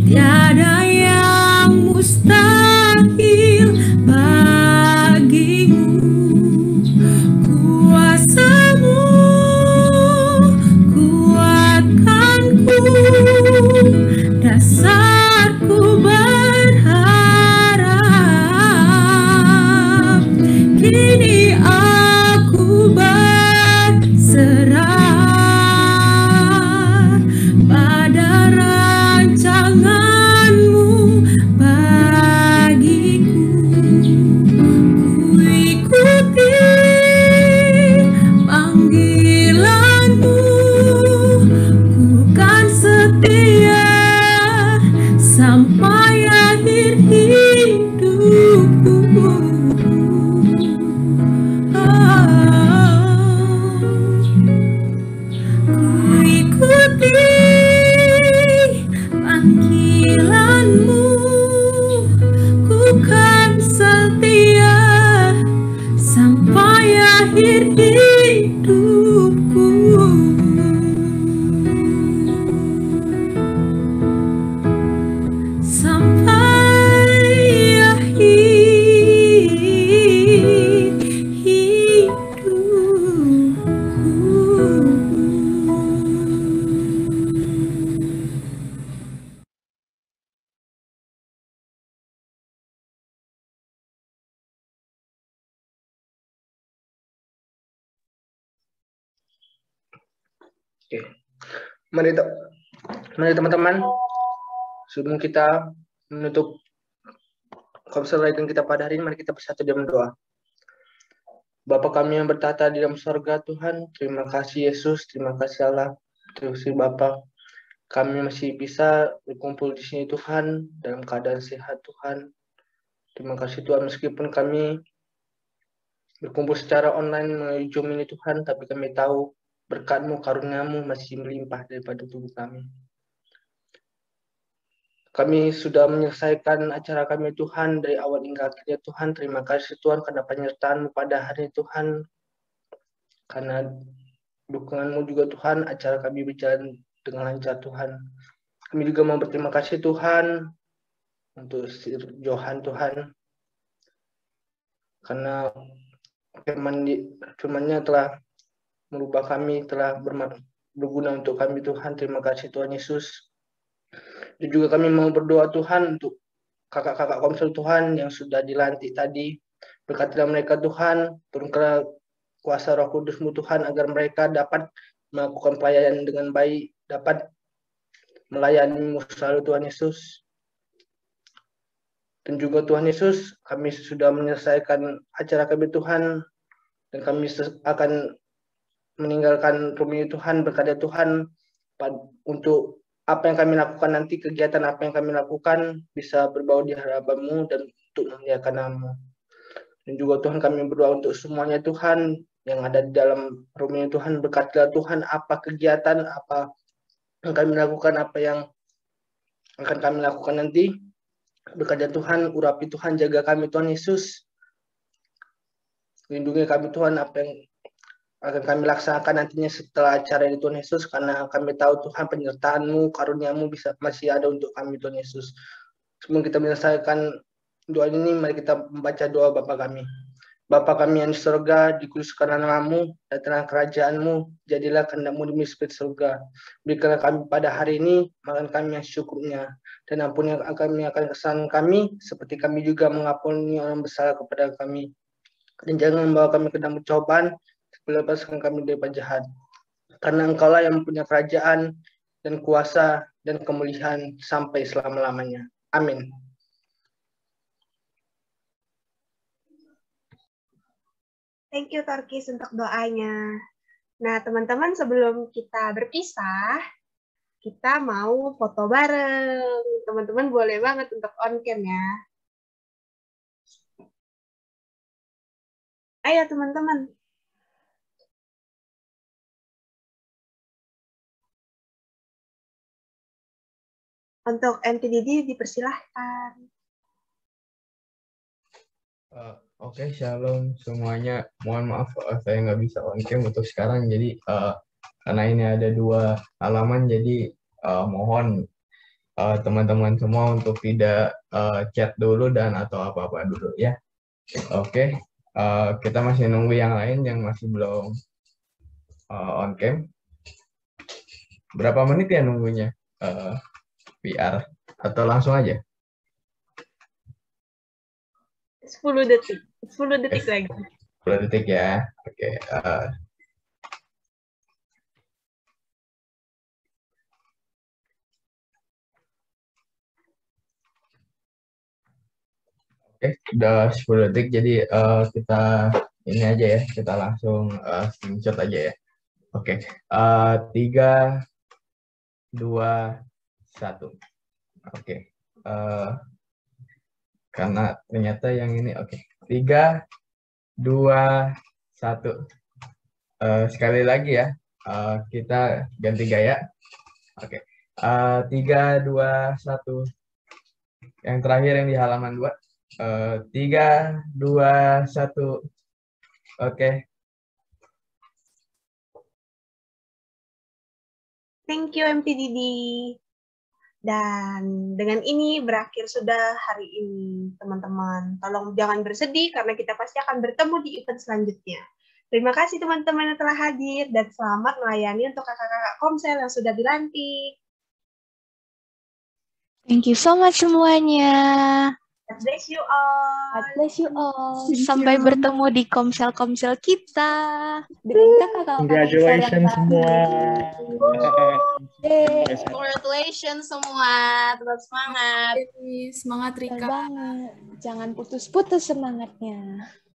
[SPEAKER 12] tiada yang mustahil bagi-Mu. Kuasa-Mu kuatkanku, dasarku berharap. Kini aku berserah pada rancangan-Mu bagiku. Ku ikuti panggilan-Mu, ku kan setia sampai akhir hidupku. Ku ikuti panggilan-Mu, ku kan setia sampai akhir hidupku. Sampai akhir
[SPEAKER 13] Oke. Mari teman-teman, sebelum kita menutup Komsel Legend kita pada hari ini, mari kita bersatu dalam doa. Bapa kami yang bertata di dalam surga, Tuhan, terima kasih Yesus, terima kasih Allah, terima kasih Bapa. Kami masih bisa berkumpul di sini Tuhan, dalam keadaan sehat Tuhan. Terima kasih Tuhan, meskipun kami berkumpul secara online melalui Zoom ini Tuhan, tapi kami tahu berkat-Mu, karunia-Mu masih melimpah daripada tubuh kami. Kami sudah menyelesaikan acara kami Tuhan dari awal hingga akhirnya Tuhan. Terima kasih Tuhan karena penyertaan-Mu pada hari ini Tuhan. Karena dukungan-Mu juga Tuhan, acara kami berjalan dengan lancar Tuhan. Kami juga mau berterima kasih Tuhan untuk Sir Johan Tuhan. Karena firman-Nya telah merubah kami, telah berguna untuk kami Tuhan. Terima kasih Tuhan Yesus. Dan juga kami mau berdoa Tuhan untuk kakak-kakak Komsel Tuhan yang sudah dilantik tadi. Berkatilah mereka Tuhan, turunkanlah kuasa Roh Kudus-Mu Tuhan agar mereka dapat melakukan pelayanan dengan baik, dapat melayani-Mu selalu Tuhan Yesus. Dan juga Tuhan Yesus, kami sudah menyelesaikan acara kami Tuhan, dan kami akan meninggalkan rumah Tuhan, berkata Tuhan, untuk apa yang kami lakukan nanti, kegiatan apa yang kami lakukan bisa berbau di hadapan-Mu dan untuk memuliakan nama-Mu. Dan juga Tuhan, kami berdoa untuk semuanya Tuhan yang ada di dalam rumah Tuhan, berkatilah Tuhan apa kegiatan, apa yang kami lakukan, apa yang akan kami lakukan nanti. Berkatilah Tuhan, urapi Tuhan, jaga kami Tuhan Yesus. Lindungi kami Tuhan, apa yang akan kami laksanakan nantinya setelah acara ini Tuhan Yesus, karena kami tahu Tuhan penyertaan-Mu, karunia-Mu masih ada untuk kami Tuhan Yesus. Sebelum kita menyelesaikan doa ini, mari kita membaca doa Bapa kami. Bapa kami yang di surga, dikuduskanlah namamu, datanglah kerajaanmu, jadilah kehendakmu di seperti surga. Berikanlah kami pada hari ini makan kami yang secukupnya, dan ampuni kami akan kesalahan kami, seperti kami juga mengampuni orang bersalah kepada kami. Dan jangan membawa kami ke dalam cobaan, lepaskan kami dari jahat. Karena Engkaulah yang mempunyai kerajaan dan kuasa dan kemuliaan sampai selama-lamanya. Amin.
[SPEAKER 2] Thank you Torkis untuk doanya. Nah teman-teman sebelum kita berpisah, kita mau foto bareng. Teman-teman boleh banget untuk on cam ya. Ayo teman-teman. Untuk MTDD dipersilahkan.
[SPEAKER 14] Oke, shalom semuanya. Mohon maaf saya nggak bisa on cam untuk sekarang. Jadi karena ini ada 2 halaman, jadi mohon teman-teman semua untuk tidak chat dulu dan atau apa-apa dulu ya. Oke, kita masih nunggu yang lain yang masih belum on cam. Berapa menit ya nunggunya? PR atau langsung aja?
[SPEAKER 2] 10 detik. 10 detik lagi.
[SPEAKER 14] 10 detik ya. Oke. Oke, udah 10 detik. Jadi kita ini aja ya. Kita langsung screenshot aja ya. Oke. 3, 2, 1. Oke. Karena ternyata yang ini oke. 3, 2, 1. Sekali lagi ya. Kita ganti gaya. Oke. 3, 2, 1. Yang terakhir yang di halaman 2. 3, 2, 1. Oke.
[SPEAKER 2] Thank you MTDD. Dan dengan ini berakhir sudah hari ini, teman-teman. Tolong jangan bersedih karena kita pasti akan bertemu di event selanjutnya. Terima kasih teman-teman yang telah hadir dan selamat melayani untuk kakak-kakak Komsel yang sudah dilantik.
[SPEAKER 1] Thank you so much semuanya.
[SPEAKER 2] God bless you all.
[SPEAKER 1] God bless you all. Sampai bertemu di komsel-komsel kita. Dengan kakak-kakak
[SPEAKER 9] Congratulations semua.
[SPEAKER 15] Congratulations semua. Tetap semangat.
[SPEAKER 5] Semangat Rika.
[SPEAKER 1] Banget. Jangan putus-putus semangatnya.